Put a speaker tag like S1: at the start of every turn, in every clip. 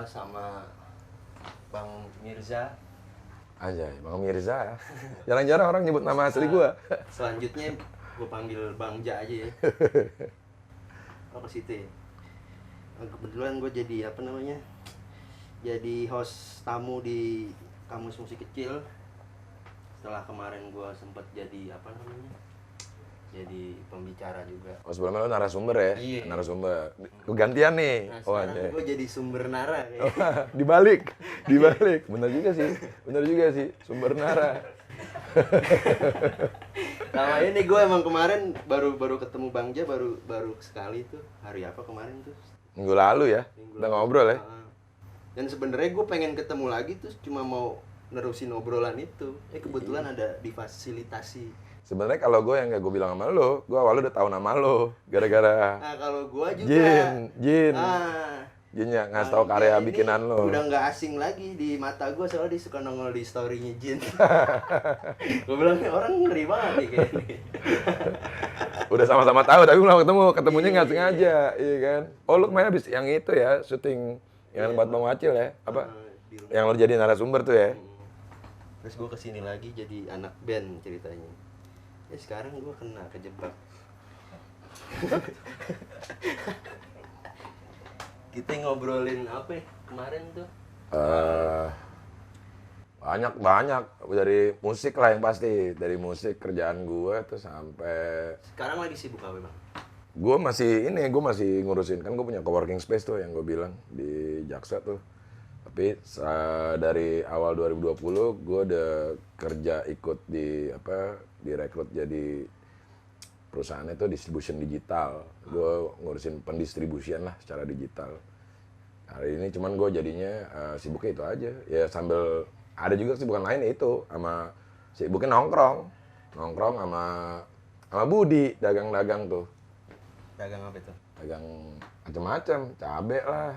S1: sama Bang Mirza.
S2: Aja, Bang Mirza. Jarang-jarang orang nyebut nama asli gua.
S1: Selanjutnya gue panggil Bang Ja aja ya. Oh ke situ ya. Kebetulan gue jadi apa namanya? Jadi host tamu di Kamus Musik Kecil. Setelah kemarin gue sempat jadi apa namanya? Jadi pembicara juga.
S2: Oh sebelumnya lo narasumber ya?
S1: Iya.
S2: Narasumber. Gantian nih.
S1: Nah
S2: Oh,
S1: sekarang
S2: iya.
S1: gue jadi sumber nara ya.
S2: Dibalik. Bener juga sih. Sumber nara.
S1: Sama ini gue emang kemarin baru ketemu Bang Ja baru sekali tuh. Hari apa kemarin tuh?
S2: Minggu lalu ya? Udah ngobrol ya?
S1: Dan sebenarnya gue pengen ketemu lagi tuh cuma mau nerusin obrolan itu. Kebetulan ada difasilitasi.
S2: Sebenarnya kalau gue yang kayak gue bilang sama lo, gue awalnya udah tahu nama lo. Gara-gara
S1: Nah kalau gue juga
S2: Jin ya ngasih tahu karya
S1: ini
S2: bikinan lo.
S1: Udah nggak asing lagi di mata gue soalnya dia suka nongol di story-nya Jin. Gue bilang orang ngeri banget nih kayak ini.
S2: Udah sama-sama tahu tapi belum ketemunya nggak sengaja, iya kan? Oh lu kemarin habis yang itu ya, syuting yang buat Bang Wacil ya, apa? Yang lo jadi narasumber tuh ya?
S1: Terus gue kesini lagi jadi anak band ceritanya. Ya sekarang gue kejebak. Kita ngobrolin apa ya kemarin tuh?
S2: Banyak dari musik lah yang pasti, dari musik kerjaan gue tuh sampai
S1: Sekarang lagi sibuk apa bang?
S2: gue masih ngurusin, kan gue punya coworking space tuh yang gue bilang di Jaksa tuh. Tapi dari awal 2020 gue udah kerja ikut direkrut jadi perusahaannya tuh distribution digital. Gue ngurusin pendistribusian lah secara digital. Hari ini cuman gue jadinya sibuknya itu aja. Ya sambil ada juga sibukan lain itu sama sibuknya nongkrong sama Budi dagang-dagang tuh.
S1: Dagang apa itu?
S2: Dagang macam-macam, cabe lah,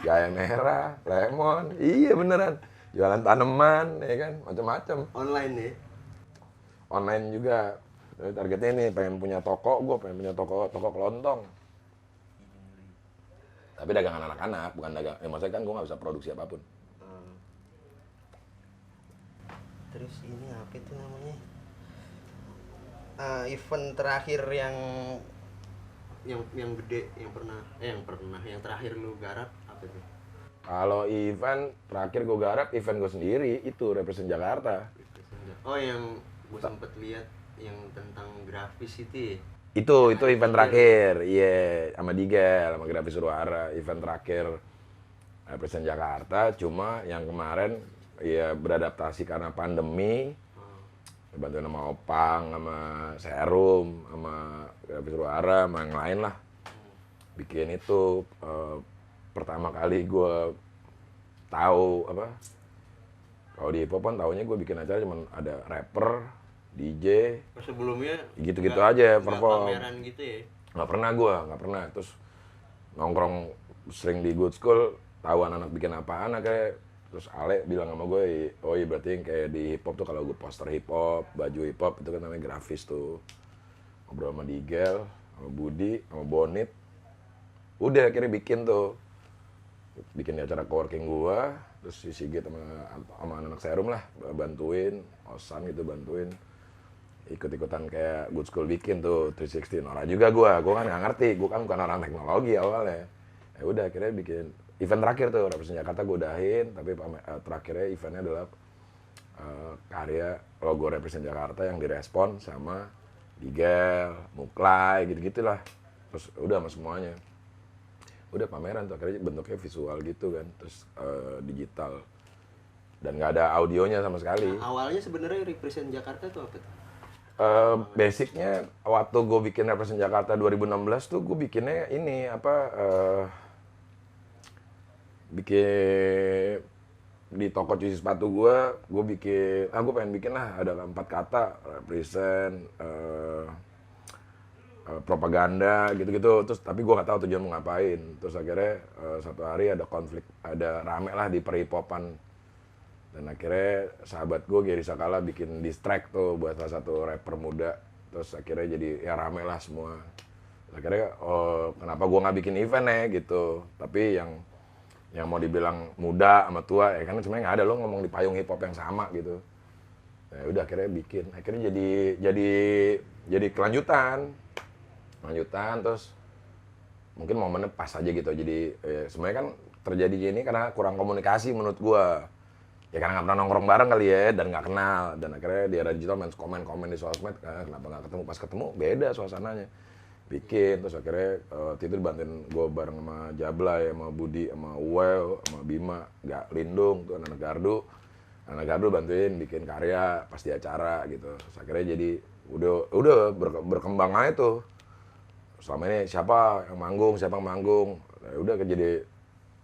S2: jahe merah, lemon, iya beneran. Jualan tanaman, ya kan, macam-macam.
S1: Online nih?
S2: Online juga. Jadi targetnya ini pengen punya toko, gue pengen punya toko kelontong. Tapi dagangan anak-anak, bukan dagang. Maksudnya kan gue nggak bisa produksi apapun.
S1: Terus ini apa itu namanya? Event terakhir yang gede yang terakhir lu garap apa itu?
S2: Kalau event terakhir gue garap event gue sendiri itu Represent Jakarta.
S1: Oh yang gue sempet lihat yang tentang grafis itu ya?
S2: Itu event terakhir, iya, sama Digel, sama Grafis Suruhara, event terakhir Represent Jakarta. Cuma yang kemarin ya beradaptasi karena pandemi, bantuin sama Opang, sama Serum, sama Grafis Suruhara, sama yang lain lah. Bikin itu pertama kali gue tahu apa? Kalau di hip hop kan taunya gue bikin acara cuman ada rapper, DJ.
S1: Sebelumnya
S2: gitu-gitu aja perform.
S1: Pameran gitu ya?
S2: Nggak pernah. Terus nongkrong sering di Good School, tahu anak-anak bikin apaan kayak. Terus Ale bilang sama gue, oh iya berarti yang kayak di hip hop tuh kalau gue poster hip hop, baju hip hop itu kan namanya grafis tuh. Ngobrol sama Digel, sama Budi, sama Bonit. Udah akhirnya bikin tuh. Bikin di acara coworking gua, terus si Sigit sama anak-anak Serum lah bantuin, Osan gitu bantuin. Ikut-ikutan kayak Good School bikin tuh 360 Nora juga gua kan nggak ngerti, gua kan bukan orang teknologi awalnya. Ya udah akhirnya bikin event terakhir tuh Represent Jakarta gua udahin, tapi terakhirnya eventnya adalah karya logo Represent Jakarta yang direspon sama Digel, Muklai gitu-gitulah. Terus udah sama semuanya. Udah pameran tuh akhirnya bentuknya visual gitu kan, terus digital. Dan nggak ada audionya sama sekali.
S1: Nah, awalnya sebenarnya Represent Jakarta tuh apa tuh?
S2: Basicnya waktu gue bikin Represent Jakarta 2016 tuh gue bikinnya ini bikin di toko cuci sepatu gue bikin, gue pengen bikin lah ada 4 kata, represent, propaganda gitu-gitu, terus tapi gue nggak tahu tujuan mau ngapain. Terus akhirnya satu hari ada konflik, ada rame lah di perhipopan. Dan akhirnya sahabat gue Gary Sakala bikin diss track tuh buat salah satu rapper muda. Terus akhirnya jadi ya rame lah semua. Terus akhirnya kenapa gue nggak bikin event ya gitu. Tapi yang yang mau dibilang muda sama tua ya kan sebenarnya nggak ada, lo ngomong di payung hip hop yang sama gitu. Ya udah akhirnya bikin, akhirnya jadi kelanjutan terus mungkin momennya pas aja gitu. Jadi sebenarnya kan terjadi ini karena kurang komunikasi menurut gua. Ya karena nggak pernah nongkrong bareng kali ya dan nggak kenal, dan akhirnya di era digital main komen di sosmed, kenapa nggak ketemu, pas ketemu beda suasananya. Bikin terus akhirnya waktu itu dibantuin gue bareng sama Jablay, sama Budi, sama Uwel, sama Bima, nggak Lindung tuh anak Gardu bantuin bikin karya pas di acara gitu. Terus akhirnya jadi udah berkembang aja tuh. Selama ini siapa yang manggung, ya udah jadi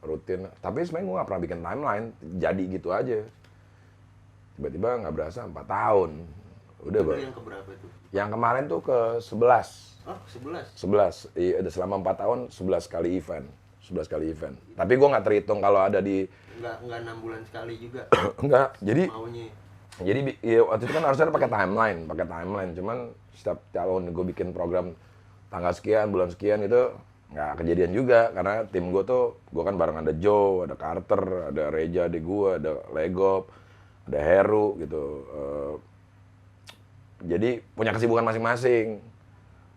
S2: rutin. Tapi sebenarnya gue nggak pernah bikin timeline, jadi gitu aja. Tiba-tiba nggak berasa 4 tahun. Udah
S1: Itu yang keberapa itu?
S2: Yang kemarin tuh ke 11.
S1: Oh, 11?
S2: 11. Iya, selama 4 tahun 11 kali event. 11 kali event. Tapi gue nggak terhitung kalau ada di...
S1: Nggak 6 bulan sekali juga?
S2: Enggak, jadi...
S1: Maunya?
S2: Jadi ya, waktu itu kan harusnya pakai timeline. Cuman setiap tahun gue bikin program tanggal sekian, bulan sekian itu nggak kejadian juga. Karena tim gue tuh, gue kan bareng ada Joe, ada Carter, ada Reja, ada gue, ada Legop, ada Heru gitu. Jadi punya kesibukan masing-masing.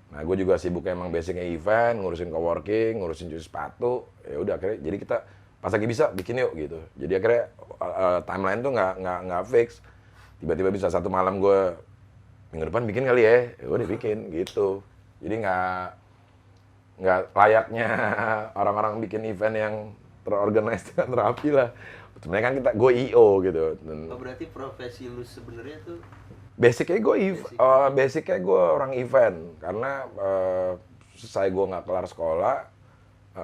S2: Nah, gue juga sibuk emang basicnya event, ngurusin coworking, ngurusin cuci sepatu. Ya udah akhirnya jadi kita pas lagi bisa bikin yuk gitu. Jadi akhirnya timeline tuh nggak fix. Tiba-tiba bisa satu malam gue minggu depan bikin kali ya. Ya udah bikin gitu. Jadi nggak layaknya orang-orang bikin event yang terorganize dengan rapi lah. Sebenarnya kan gue IO gitu.
S1: Oh, berarti profesi lu sebenarnya tuh
S2: Basicnya gue orang event karena selesai gue nggak kelar sekolah,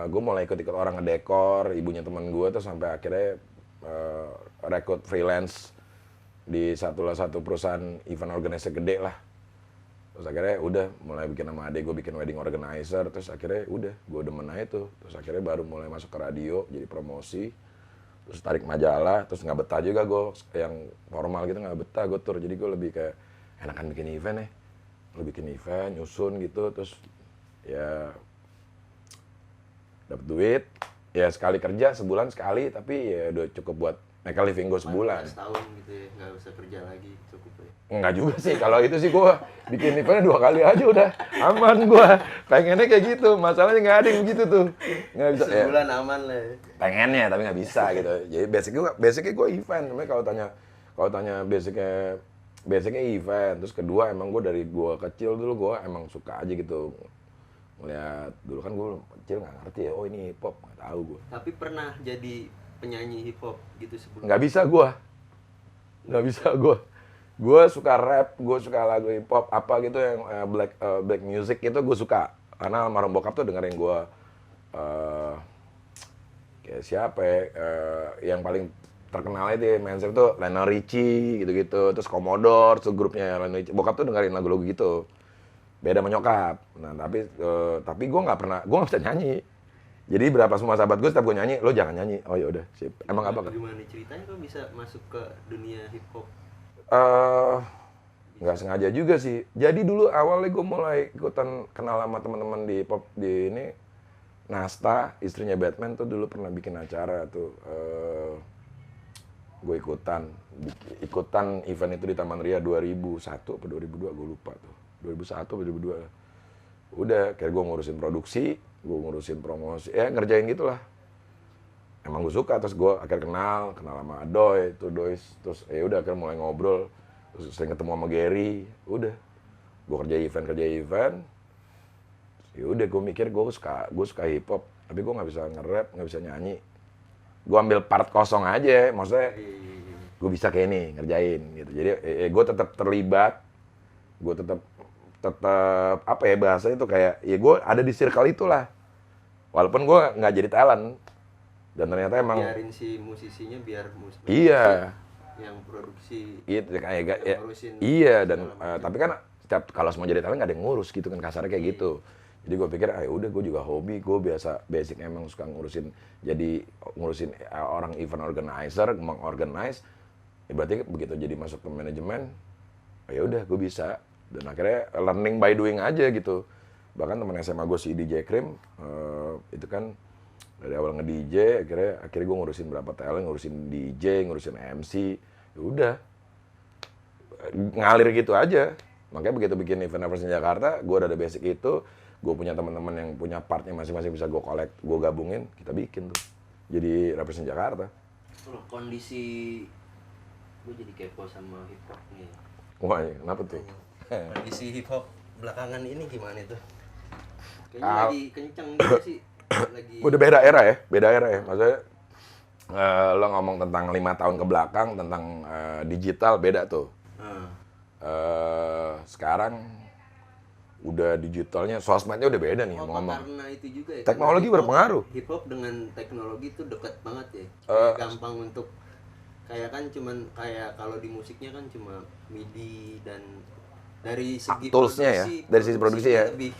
S2: gue mulai ikut-ikut orang ngedekor, ibunya teman gue tuh sampai akhirnya rekrut freelance di satu perusahaan event organizer gede lah. Terus akhirnya udah mulai bikin sama adek gue bikin wedding organizer, terus akhirnya udah gue demen aja tuh, terus akhirnya baru mulai masuk ke radio jadi promosi. Terus tarik majalah, terus nggak betah juga gue yang formal gitu, nggak betah gue tur. Jadi gue lebih kayak enakan bikin event ya, lo bikin event, nyusun gitu, terus ya dapet duit, ya sekali kerja sebulan sekali, tapi ya udah cukup buat make a living gue sebulan.
S1: 14 tahun gitu ya, nggak usah kerja lagi, cukup ya.
S2: Enggak juga sih, kalau itu sih gue bikin eventnya 2 kali aja udah aman gue. Pengennya kayak gitu, masalahnya nggak ada yang begitu tuh. Nggak bisa.
S1: Sebulan aman lah ya.
S2: Pengennya tapi nggak bisa gitu. Jadi basicnya gue event. Sebenarnya kalau tanya basicnya event. Terus kedua emang gue dari gue kecil dulu gue emang suka aja gitu ngeliat. Dulu kan gue kecil nggak ngerti ya, oh ini hip hop, nggak tahu gue.
S1: Tapi pernah jadi penyanyi hip hop gitu sebelum?
S2: Nggak bisa gue. Gue suka rap, gue suka lagu hip hop apa gitu yang black music itu gue suka. Karena almarhum bokap tuh dengerin gue kayak siapa ya, yang paling terkenal itu mainstream tuh Lionel Richie gitu-gitu, terus Commodore, tuh grupnya Lionel Richie. Bokap tuh dengerin lagu-lagu gitu. Beda sama nyokap. Nah, tapi gue nggak bisa nyanyi. Jadi berapa semua sahabat gue setiap gue nyanyi, lo jangan nyanyi. Oh ya udah, sip. Emang apa?
S1: Gimana ceritanya kok bisa masuk ke dunia hip hop?
S2: Nggak sengaja juga sih. Jadi dulu awalnya gue mulai ikutan kenal sama teman-teman di pop di ini. Nasta, istrinya Batman tuh dulu pernah bikin acara tuh. Gue ikutan event itu di Taman Ria 2001 atau 2002, gue lupa tuh. 2001 atau 2002. Udah, kayak gue ngurusin produksi, gue ngurusin promosi, ya ngerjain gitulah. Emang gue suka, terus gue akhirnya kenal sama Adoy, terus ya udah akhirnya mulai ngobrol, terus sering ketemu sama Gary, udah, gue kerja event, ya udah gue mikir gue suka hip hop, tapi gue nggak bisa nge-rap, nggak bisa nyanyi, gue ambil part kosong aja, maksudnya gue bisa kayak ini ngerjain gitu, jadi gue tetap terlibat, gue tetap apa ya bahasanya tuh kayak, ya gue ada di circle itulah, walaupun gue nggak jadi talent. Dan ternyata emang
S1: biarin si musisinya biar
S2: iya
S1: yang produksi
S2: itu kayak ya,
S1: ngurusin
S2: iya dan tapi kan setiap kalau semua jadi talent nggak ada yang ngurus gitu kan, kasarnya kayak gitu. Jadi gue pikir udah gue juga hobi, gue basic emang suka ngurusin orang event organizer, mengorganize. Ya berarti begitu jadi masuk ke manajemen, ya udah gue bisa, dan akhirnya learning by doing aja gitu. Bahkan teman SMA gue si DJ Krim itu kan Dari awal nge-DJ, akhirnya gue ngurusin berapa talent, ngurusin DJ, ngurusin MC. Ya udah, ngalir gitu aja. Makanya begitu bikin event Represent Jakarta, gue udah ada basic itu. Gue punya teman-teman yang punya partnya masing-masing bisa gue collect, gue gabungin, kita bikin tuh. Jadi Represent Jakarta.
S1: Loh, kondisi gue jadi kepo sama hip hop nih.
S2: Wah, kenapa tuh?
S1: Kondisi hip hop belakangan ini gimana tuh? Kayaknya lagi kenceng juga sih. Lagi
S2: Udah beda era ya. Maksudnya lo ngomong tentang 5 tahun ke belakang tentang digital beda tuh. Sekarang udah digitalnya, sosmednya udah beda nih ngomong.
S1: Karena itu juga ya.
S2: Teknologi berpengaruh.
S1: Hip hop dengan teknologi itu dekat banget ya. Gampang untuk kayak kan cuman kayak kalau di musiknya kan cuma MIDI dan dari segi
S2: Toolsnya ya, dari sisi produksi ya.
S1: lebih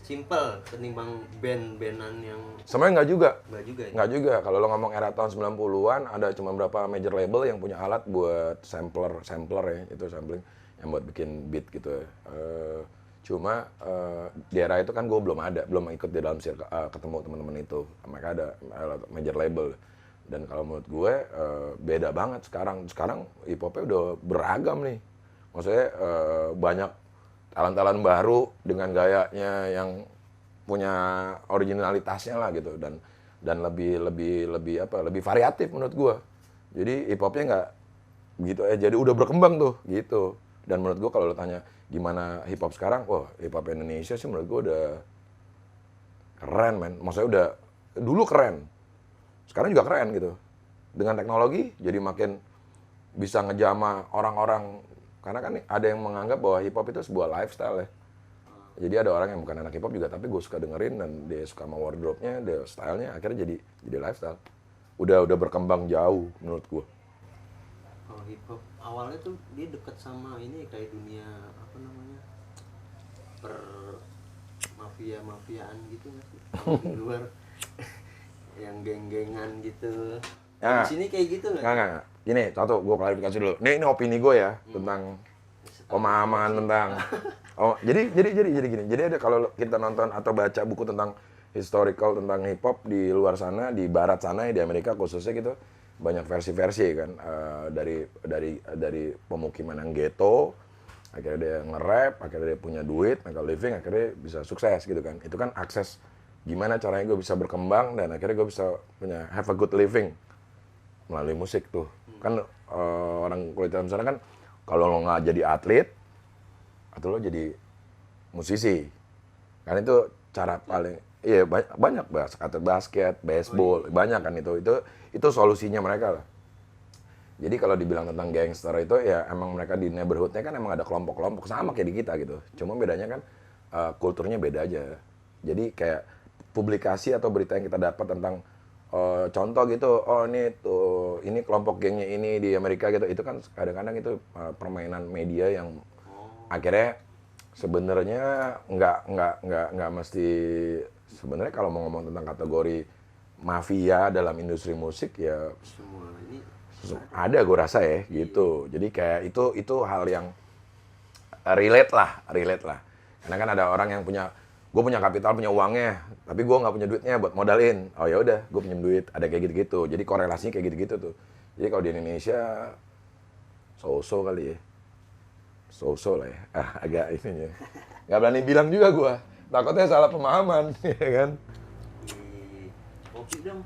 S1: simple ketimbang band-bandan yang
S2: Sebenarnya nggak
S1: juga ya.
S2: Nggak juga. Kalau lo ngomong era tahun 90-an, ada cuma berapa major label yang punya alat buat sampler ya, itu sampling, yang buat bikin beat gitu ya. Cuma di era itu kan gue belum ikut di dalam ketemu teman-teman itu. Mereka ada major label. Dan kalau menurut gue beda banget sekarang. Sekarang hip hopnya udah beragam nih. Maksudnya banyak talent-talent baru dengan gayanya yang punya originalitasnya lah gitu, dan lebih variatif menurut gua. Jadi hip hopnya nggak begitu jadi udah berkembang tuh gitu. Dan menurut gua kalau lo tanya gimana hip hop sekarang, wah hip hop Indonesia sih menurut gua udah keren men. Maksudnya udah dulu keren, sekarang juga keren gitu. Dengan teknologi jadi makin bisa ngejama orang-orang, karena kan ada yang menganggap bahwa hip hop itu sebuah lifestyle ya. Jadi ada orang yang bukan anak hip hop juga, tapi gue suka dengerin dan dia suka sama wardrobe-nya, dia stylenya, akhirnya jadi lifestyle. Udah berkembang jauh menurut gue.
S1: Kalau hip hop awalnya tuh dia dekat sama ini kayak dunia apa namanya per mafiaan gitu nggak sih? Di luar yang geng-gengan gitu.
S2: Ya,
S1: Di sini kayak gitu nggak?
S2: Nggak. Gini, satu, gue klarifikasi dulu. Ini opini gue ya tentang pemahaman tentang. Oh, jadi gini. Jadi ada kalau kita nonton atau baca buku tentang historical tentang hip hop di luar sana, di barat sana ya, di Amerika khususnya gitu, banyak versi-versi kan. Dari pemukiman yang ghetto, akhirnya dia nge-rap, akhirnya dia punya duit, mereka living, akhirnya bisa sukses gitu kan. Itu kan akses gimana caranya gue bisa berkembang dan akhirnya gue bisa punya have a good living melalui musik tuh. Kan orang kulit hitam sana kan kalau lo nggak jadi atlet atau lo jadi musisi, kan itu cara paling banyak basket, baseball, banyak kan itu solusinya mereka lah. Jadi kalau dibilang tentang gangster itu ya emang mereka di neighborhoodnya kan emang ada kelompok-kelompok sama kayak di kita gitu. Cuma bedanya kan kulturnya beda aja. Jadi kayak publikasi atau berita yang kita dapat tentang contoh gitu, ini kelompok gengnya ini di Amerika gitu, itu kan kadang-kadang itu permainan media yang akhirnya sebenarnya nggak mesti. Sebenarnya kalau mau ngomong tentang kategori mafia dalam industri musik ya
S1: Semua ini
S2: ada gue rasa ya gitu. Jadi kayak itu hal yang relate lah. Karena kan ada orang yang gue punya kapital, punya uangnya, tapi gue nggak punya duitnya buat modalin. Oh ya udah, gue pinjam duit. Ada kayak gitu-gitu. Jadi korelasinya kayak gitu-gitu tuh. Jadi kalau di Indonesia, so-so kali ya. So-so lah ya. Agak ininya. Nggak berani bilang juga gue. Takutnya salah pemahaman, ya kan?
S1: kopi dong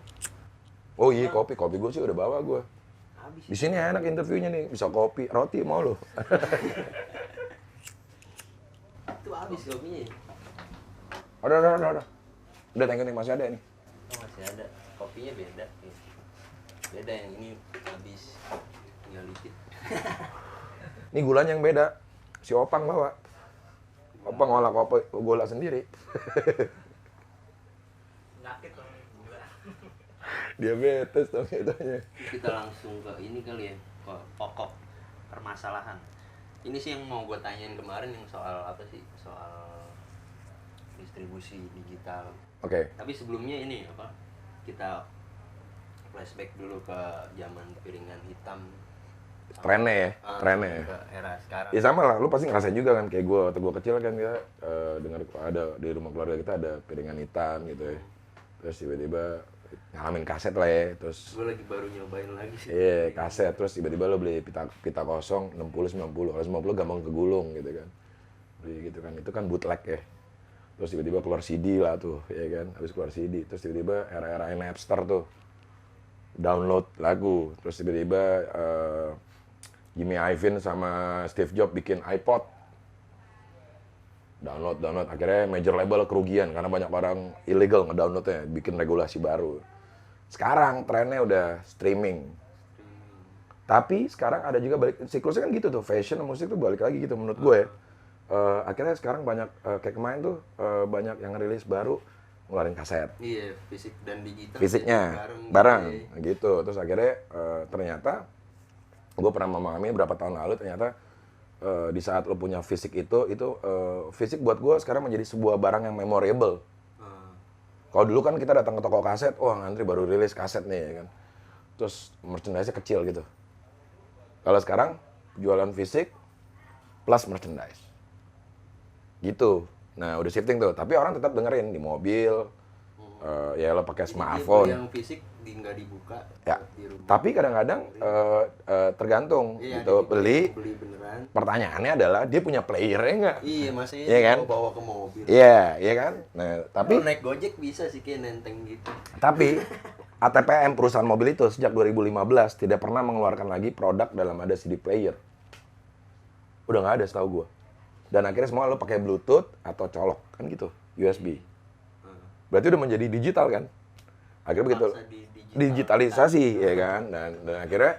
S2: Oh iya, kopi gue sih udah bawa gue.
S1: habis.
S2: Di sini enak interviewnya nih, bisa kopi, roti mau lo.
S1: Itu habis kopinya.
S2: Udah. Udah thank you nih, masih ada nih.
S1: Oh, masih ada. Kopinya beda. Beda yang ini habis. Tinggal dikit.
S2: Ini gulanya yang beda. Si Opang bawa. Opang ngolah kopi gula sendiri.
S3: Sakit dong gula.
S2: Diabetes dong itunya.
S1: Kita langsung ke ini kali ya, ke pokok permasalahan. Ini sih yang mau gue tanyain kemarin yang soal apa sih? Soal distribusi digital.
S2: Oke.
S1: Tapi sebelumnya ini apa? Kita flashback dulu ke zaman piringan hitam.
S2: Trennya ya.
S1: Ke era sekarang.
S2: Ya sama lah, lu pasti ngerasain juga kan kayak gue waktu gue kecil kan kita dengar ada di rumah keluarga kita ada piringan hitam gitu ya. terus tiba-tiba ngalamin kaset lah ya, terus
S1: Gue lagi baru nyobain lagi sih.
S2: iya kaset, terus tiba-tiba lo beli pita kosong 60-90, kalau 90 gampang kegulung gitu kan, beli gitu kan, itu kan bootleg ya. Terus tiba-tiba keluar CD lah tuh, ya kan, habis keluar CD, terus tiba-tiba era-era Napster tuh, download lagu, terus tiba-tiba Jimmy Iovine sama Steve Jobs bikin iPod, download, akhirnya major label kerugian karena banyak orang illegal ngedownloadnya, bikin regulasi baru. Sekarang trennya udah streaming. Tapi sekarang ada juga balik, siklusnya kan gitu tuh, fashion dan musik tuh balik lagi gitu menurut gue ya. Akhirnya sekarang banyak, kayak kemarin tuh banyak yang rilis baru, ngeluarin kaset.
S1: Iya, fisik dan digital.
S2: Fisiknya, bareng gitu. Terus akhirnya ternyata, gue pernah memahami beberapa tahun lalu, ternyata di saat lo punya fisik itu fisik buat gue sekarang menjadi sebuah barang yang memorable. Kalau dulu kan kita datang ke toko kaset, wah ngantri baru rilis kaset nih ya kan. Terus merchandise-nya kecil gitu. Kalau sekarang jualan fisik plus merchandise. Gitu. Nah, udah shifting tuh, tapi orang tetap dengerin di mobil. Ya lo pakai smartphone.
S1: Yang fisik nggak dibuka.
S2: Ya.
S1: Di rumah.
S2: Tapi kadang-kadang tergantung
S1: Iya,
S2: gitu beli.
S1: Beli beneran.
S2: Pertanyaannya adalah dia punya playernya nggak?
S1: Iya, masih
S2: Iya kan?
S1: bawa ke mobil.
S2: Iya, iya kan. Nah, tapi
S1: Kalau naik Gojek bisa sih kayak nenteng gitu.
S2: tapi ATPM perusahaan mobil itu sejak 2015 tidak pernah mengeluarkan lagi produk dalam ada CD player. Udah nggak ada setahu gua. Dan akhirnya semua lo pakai Bluetooth atau colok kan gitu, USB. Berarti udah menjadi digital kan? Akhirnya begitu digitalisasi ya kan, dan akhirnya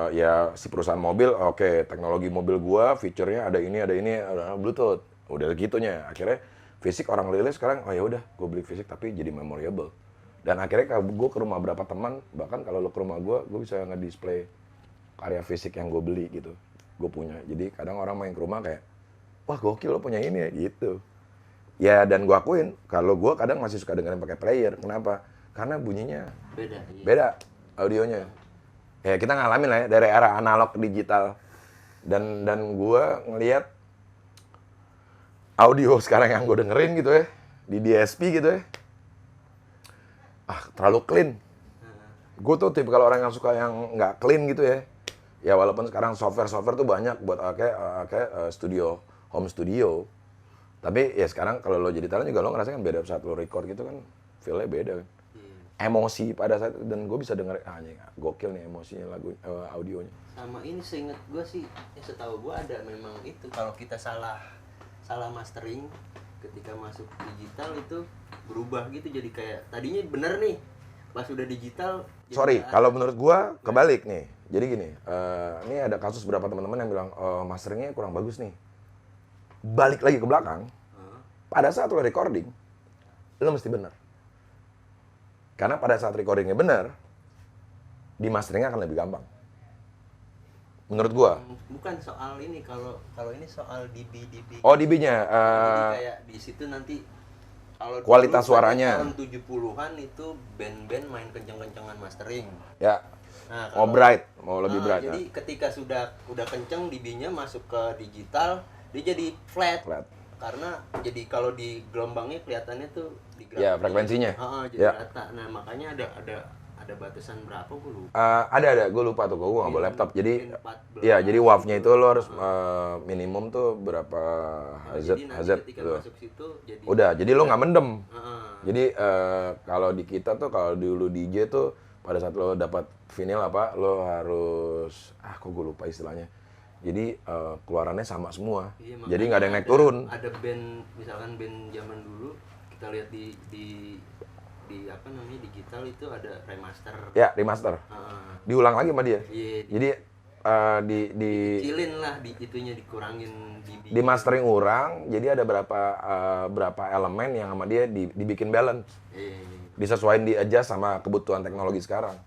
S2: ya si perusahaan mobil, oke, teknologi mobil gua fiturnya ada Bluetooth, udah gitunya. Akhirnya fisik orang rilis sekarang, oh ya udah, gua beli fisik tapi jadi memorable. Dan akhirnya kalau gua ke rumah berapa teman, bahkan kalau lo ke rumah gua bisa nge-display karya fisik yang gua beli gitu, gua punya. Jadi kadang orang main ke rumah kayak, wah gokil lo punya ini ya gitu. Ya dan gua akuin, kalau gua kadang masih suka dengerin pakai player. Kenapa? Karena bunyinya
S1: Beda. Iya.
S2: beda audionya. Ya kita ngalamin lah ya dari era analog ke digital. Dan gua ngelihat audio sekarang yang gua dengerin gitu ya di DSP gitu ya. Terlalu clean. Gue tuh tipe kalau orang yang suka yang nggak clean gitu ya. Ya walaupun sekarang software tuh banyak buat kayak studio, home studio. Tapi ya sekarang kalau lo jadi talent juga lo ngerasain kan beda saat lo record gitu kan, feel-nya beda kan. Emosi pada saat itu, dan gue bisa denger, anjing gokil nih emosinya lagu, audionya.
S1: Sama ini seinget gue sih, ya setahu gue ada memang itu. Kalau kita salah mastering ketika masuk digital itu berubah gitu, jadi kayak tadinya bener nih, pas udah digital.
S2: Sorry, kalau menurut gue kebalik nih. Jadi gini, ini ada kasus beberapa teman-teman yang bilang masteringnya kurang bagus nih. Balik lagi ke belakang, pada saat lo recording, lo mesti bener. Karena pada saat recordingnya bener, di masteringnya akan lebih gampang. Menurut gua.
S1: Bukan soal ini, kalau ini soal DB.
S2: Oh, DB-nya.
S1: Jadi kayak di situ nanti kalau
S2: Kualitas
S1: dulu
S2: suaranya.
S1: tahun 70-an itu band-band main kenceng-kencengan mastering.
S2: Ya.
S1: Nah,
S2: Mau bright, mau lebih bright.
S1: Jadi ketika udah kenceng DB-nya masuk ke digital, dia jadi flat. Karena jadi kalau di gelombangnya kelihatannya tuh di
S2: Ya, frekuensinya.
S1: jadi
S2: Ya.
S1: rata. Nah, makanya ada batasan berapa gue lupa.
S2: Ada, gue lupa tuh, gue nggak bawa laptop. Jadi,
S1: 14.
S2: ya, jadi WAV-nya itu lo harus minimum tuh berapa
S1: Jadi nanti
S2: Hz
S1: ketika
S2: tuh.
S1: masuk situ jadi
S2: Udah, jadi lo nggak mendem.
S1: Jadi
S2: Jadi kalau di kita tuh, kalau dulu DJ tuh pada saat lo dapat vinyl apa, lo harus kok gue lupa istilahnya. Jadi keluarannya sama semua.
S1: iya,
S2: Jadi nggak ada yang naik
S1: makanya
S2: turun.
S1: Ada band, misalkan band zaman dulu kita lihat di apa namanya digital itu ada remaster.
S2: Ya, remaster. Diulang lagi sama dia.
S1: Iya,
S2: Jadi
S1: kecilin lah, itunya dikurangin
S2: di mastering orang, jadi ada berapa elemen yang sama dia dibikin balance. Disesuaikan, di adjust sama kebutuhan teknologi sekarang.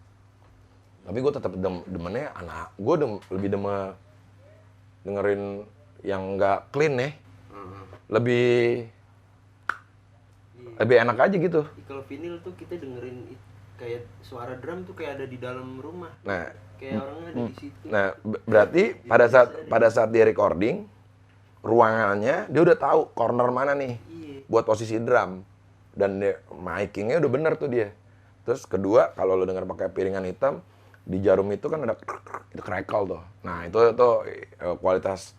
S2: Tapi gue tetap demennya gue lebih demen dengerin yang nggak clean nih, lebih enak aja gitu.
S1: Kalau vinyl tuh kita dengerin kayak suara drum tuh kayak ada di dalam rumah.
S2: Nah,
S1: Kayak orangnya ada di situ.
S2: nah berarti pada saat dia recording, ruangannya dia udah tahu corner mana nih
S1: Iya.
S2: buat posisi drum. dan dia micingnya udah bener tuh dia. Terus kedua, kalau lo denger pakai piringan hitam, di jarum itu kan ada itu crackle tuh. Nah itu kualitas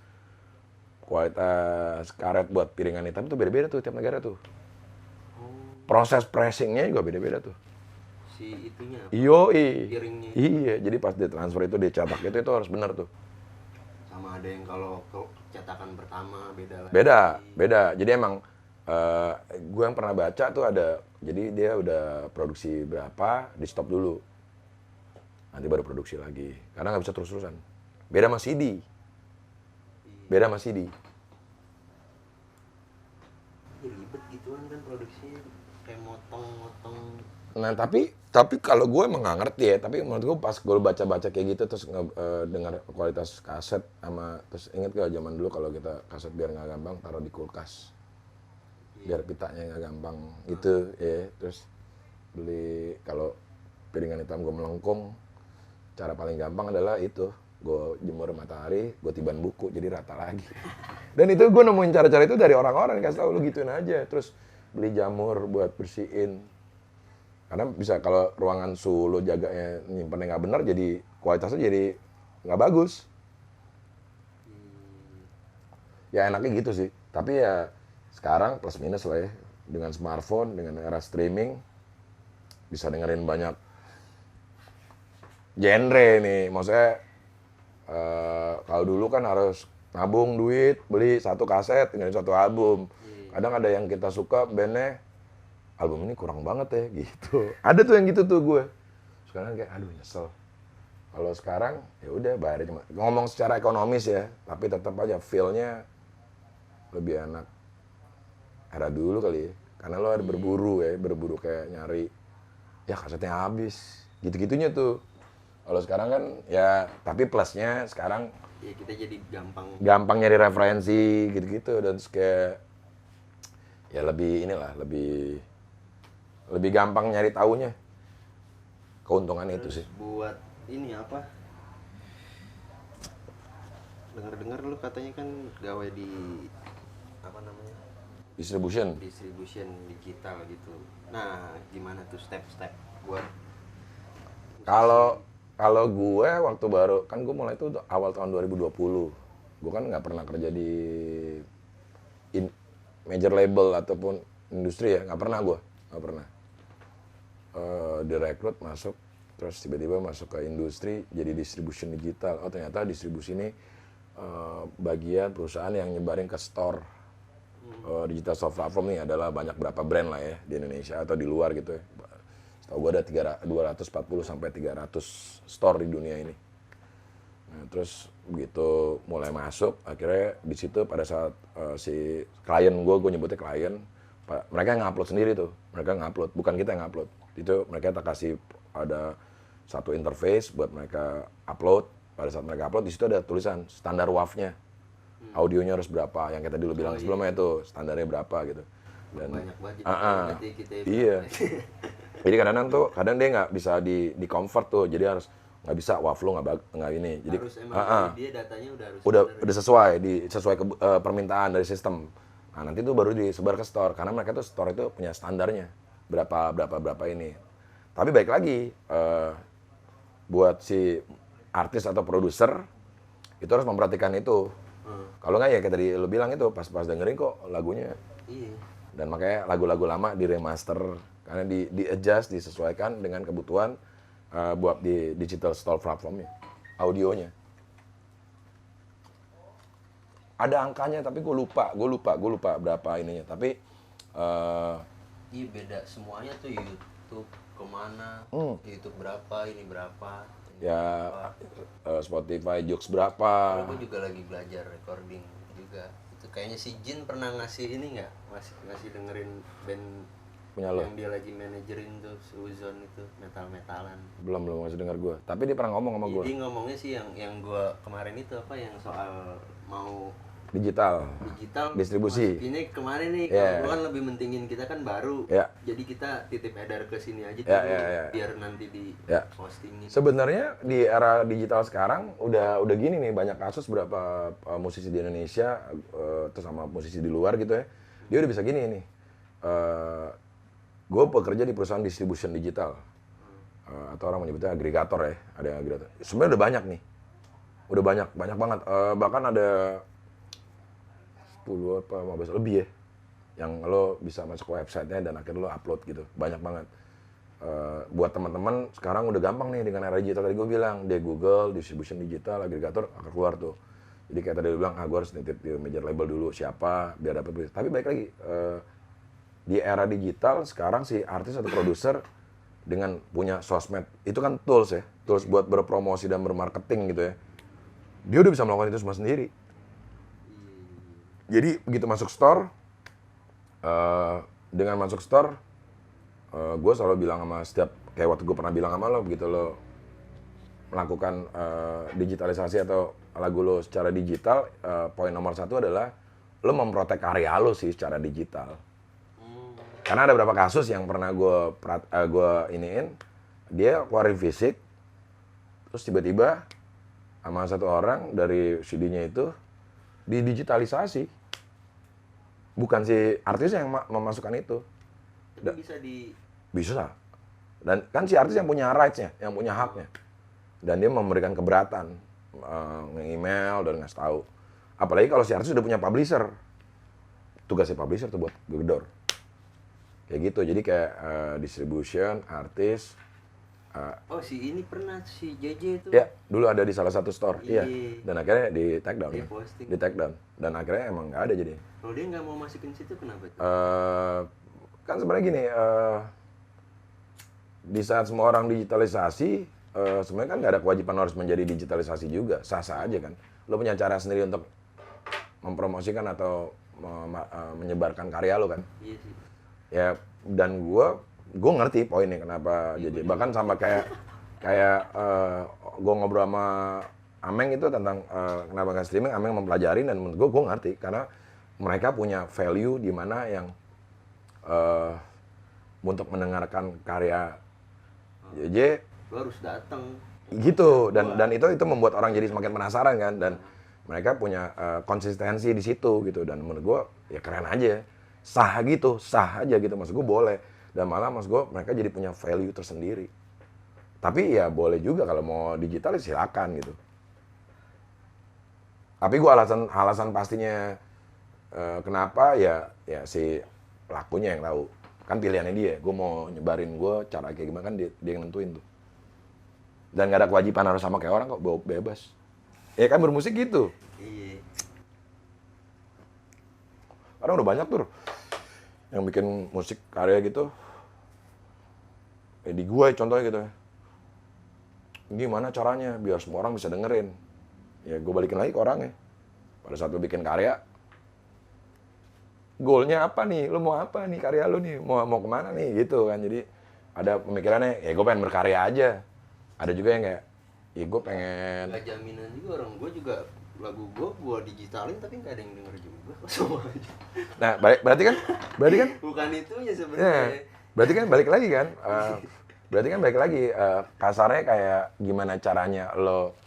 S2: karet buat piringan hitam itu beda-beda tuh tiap negara tuh. Proses pressingnya juga beda-beda tuh.
S1: Si itunya apa?
S2: Piringnya. Iya, jadi pas dia transfer itu dia cetak itu harus bener tuh.
S1: Sama ada yang kalau cetakan pertama beda lagi.
S2: Beda. Jadi emang gue yang pernah baca tuh ada, jadi dia udah produksi berapa, di stop dulu. Nanti baru produksi lagi. Karena nggak bisa terus-terusan. Beda sama CD.
S1: Ribet gituan kan produksinya, kayak motong-motong.
S2: Nah tapi kalau gue emang nggak ngerti ya, tapi menurut gue pas gue baca-baca kayak gitu terus dengar kualitas kaset sama, terus inget gak zaman dulu kalau kita kaset biar nggak gampang taruh di kulkas, biar pitanya nggak gampang gitu ya. Terus beli, kalau piringan hitam gue melengkung, cara paling gampang adalah itu, gue jemur matahari, gue tiban buku jadi rata lagi. Dan itu gue nemuin cara-cara itu dari orang-orang, kasih tau lu gituin aja. Terus beli jamur buat bersihin. Karena bisa kalau ruangan suhu lo jaganya nyimpennya nggak benar, jadi kualitasnya jadi nggak bagus. Ya enaknya gitu sih. Tapi ya sekarang plus minus lah ya. Dengan smartphone, dengan era streaming, bisa dengerin banyak genre nih. Maksudnya kalau dulu kan harus nabung duit, beli satu kaset, dengerin satu album. Kadang ada yang kita suka bandnya, album ini kurang banget ya gitu. Ada tuh yang gitu tuh gue. Sekarang kayak aduh nyesel. Kalau sekarang ya udah bayar cuma ngomong secara ekonomis ya, tapi tetap aja feel-nya lebih enak era dulu kali ya. Karena lo ada berburu kayak nyari ya kasetnya habis. Gitu-gitunya tuh. Kalau sekarang kan ya, tapi plusnya sekarang
S1: Ya kita jadi
S2: gampang nyari referensi gitu-gitu, dan kayak ya lebih lebih gampang nyari taunya. Keuntungan itu sih.
S1: Buat ini apa? Dengar-dengar lu katanya kan gawe di apa namanya?
S2: Distribution
S1: digital gitu. Nah, gimana tuh step-step buat
S2: Kalau gue waktu baru, kan gue mulai itu awal tahun 2020. Gue kan nggak pernah kerja di major label ataupun industri ya, nggak pernah. Direkrut masuk, terus tiba-tiba masuk ke industri jadi distribution digital. Oh ternyata distribusi ini bagian perusahaan yang nyebarin ke store. Digital store platform ini adalah banyak berapa brand lah ya di Indonesia atau di luar gitu ya. Setahu gue ada 240 sampai 300 store di dunia ini. Nah, terus begitu mulai masuk, akhirnya di situ pada saat si klien gue nyebutnya klien, mereka yang ngupload sendiri tuh, bukan kita yang ngupload. Itu mereka tak kasih ada satu interface buat mereka upload. Pada saat mereka upload di situ ada tulisan standar WAV-nya, audionya harus berapa, yang kita dulu bilang sebelumnya itu standarnya berapa gitu. Dan
S1: banyak budget kita
S2: iya. Jadi kadang dia nggak bisa di convert tuh, jadi harus nggak bisa WAV lu nggak ini. Jadi
S1: harus dia datanya udah
S2: sesuai ke permintaan dari sistem. Nah nanti tuh baru disebar ke store, karena mereka tuh store itu punya standarnya berapa ini. Tapi baik lagi buat si artis atau produser itu harus memperhatikan itu. Kalau nggak ya kayak tadi lu bilang itu pas dengerin kok lagunya.
S1: Iya.
S2: Dan makanya lagu-lagu lama di remaster, karena di adjust, disesuaikan dengan kebutuhan buat di digital store platformnya, audionya. Ada angkanya tapi gue lupa berapa ininya. Tapi
S1: iya beda semuanya tuh, YouTube kemana, YouTube berapa, ini berapa.
S2: Ya Spotify Joox berapa.
S1: Gue juga lagi belajar recording juga. Itu kayaknya si Jin pernah ngasih ini nggak, ngasih dengerin band
S2: punya lo?
S1: Yang dia lagi manajerin tuh, Suzon itu, metal-metalan.
S2: Belum masih dengar gue. Tapi dia pernah ngomong sama gue.
S1: Jadi ngomongnya sih yang gue kemarin itu apa, yang soal mau
S2: digital distribusi.
S1: Ini kemarin nih, kalau kan lebih mentingin kita kan baru. Jadi kita titip edar ke sini aja dulu, biar nanti di posting.
S2: Sebenarnya di era digital sekarang udah gini nih, banyak kasus berapa musisi di Indonesia terus sama musisi di luar gitu ya. Dia udah bisa gini nih. Gue bekerja di perusahaan distribution digital. Atau orang menyebutnya agregator ya, ada agregator. Sebenarnya udah banyak nih. Udah banyak banget. Bahkan ada 10 apa 15 lebih ya. Yang lo bisa masuk ke websitenya dan akhirnya lo upload gitu. Banyak banget. Buat teman-teman sekarang udah gampang nih dengan era digital. Tadi gue bilang, dia Google, distribution digital, agregator akan keluar tuh. Jadi kayak tadi gue bilang, gue harus nitip di major label dulu siapa, biar dapat duit. Tapi baik lagi, di era digital sekarang si artis atau produser dengan punya sosmed, itu kan tools ya, tools buat berpromosi dan bermarketing gitu ya. Dia udah bisa melakukan itu semua sendiri. Jadi begitu masuk store, dengan masuk store, gue selalu bilang sama setiap, kayak waktu gue pernah bilang sama lo, begitu lo melakukan digitalisasi atau lagu lo secara digital, poin nomor 1 adalah lo memprotek karya lo sih secara digital. Karena ada beberapa kasus yang pernah gue iniin, dia keluarin fisik, terus tiba-tiba sama satu orang dari CD-nya itu didigitalisasi. Bukan si artis yang memasukkan itu.
S1: Tapi bisa di...
S2: Bisa. Dan kan si artis yang punya rights-nya, yang punya haknya. Dan dia memberikan keberatan, nge-email dan ngasih tahu. Apalagi kalau si artis sudah punya publisher. Tugasnya publisher tuh buat gedor. Kayak gitu, jadi kayak distribution, artis.
S1: Oh si ini pernah, si JJ itu.
S2: Ya, dulu ada di salah satu store.
S1: Iya.
S2: Iya. Dan akhirnya di take down.
S1: Dia posting.
S2: Di take down. Dan akhirnya emang nggak ada jadi.
S1: Kalau dia nggak mau masukin situ kenapa tuh?
S2: Kan sebenarnya gini, di saat semua orang digitalisasi, sebenarnya kan nggak ada kewajiban harus menjadi digitalisasi juga, sah-sah aja kan. Lo punya cara sendiri untuk mempromosikan atau menyebarkan karya lo kan.
S1: Iya sih.
S2: Ya, dan gue ngerti poinnya kenapa jadi. Bahkan sama kayak gue ngobrol sama Ameng itu tentang kenapa nggak streaming, Ameng mempelajari dan menurut gue ngerti karena mereka punya value di mana yang untuk mendengarkan karya JJ
S1: Lo harus datang.
S2: gitu dan itu membuat orang jadi semakin penasaran kan dan mereka punya konsistensi di situ gitu dan menurut gue ya keren aja sah aja gitu maksud gue boleh dan malah maksud gue mereka jadi punya value tersendiri tapi ya boleh juga kalau mau digital ya silakan gitu tapi gue alasan pastinya kenapa ya si pelakunya yang tahu kan pilihannya dia gue mau nyebarin gue cara kayak gimana kan dia yang nentuin tuh dan gak ada kewajiban harus sama kayak orang kok bebas ya kan bermusik gitu
S1: Iya.
S2: karena udah banyak tuh yang bikin musik karya gitu di gue contohnya gitu gimana caranya biar semua orang bisa dengerin ya gue balikin lagi ke orangnya pada saat gue bikin karya goalnya apa nih lu mau apa nih karya lu nih mau kemana nih gitu kan jadi ada pemikirannya ya gue pengen berkarya aja ada juga yang kayak ya gue pengen
S1: Gak jaminan juga orang gue juga lagu gue digitalin tapi nggak ada yang denger juga sama aja.
S2: nah berarti kan
S1: Bukan itunya
S2: ya,
S1: sebenarnya.
S2: berarti kan balik lagi kasarnya kayak gimana caranya lo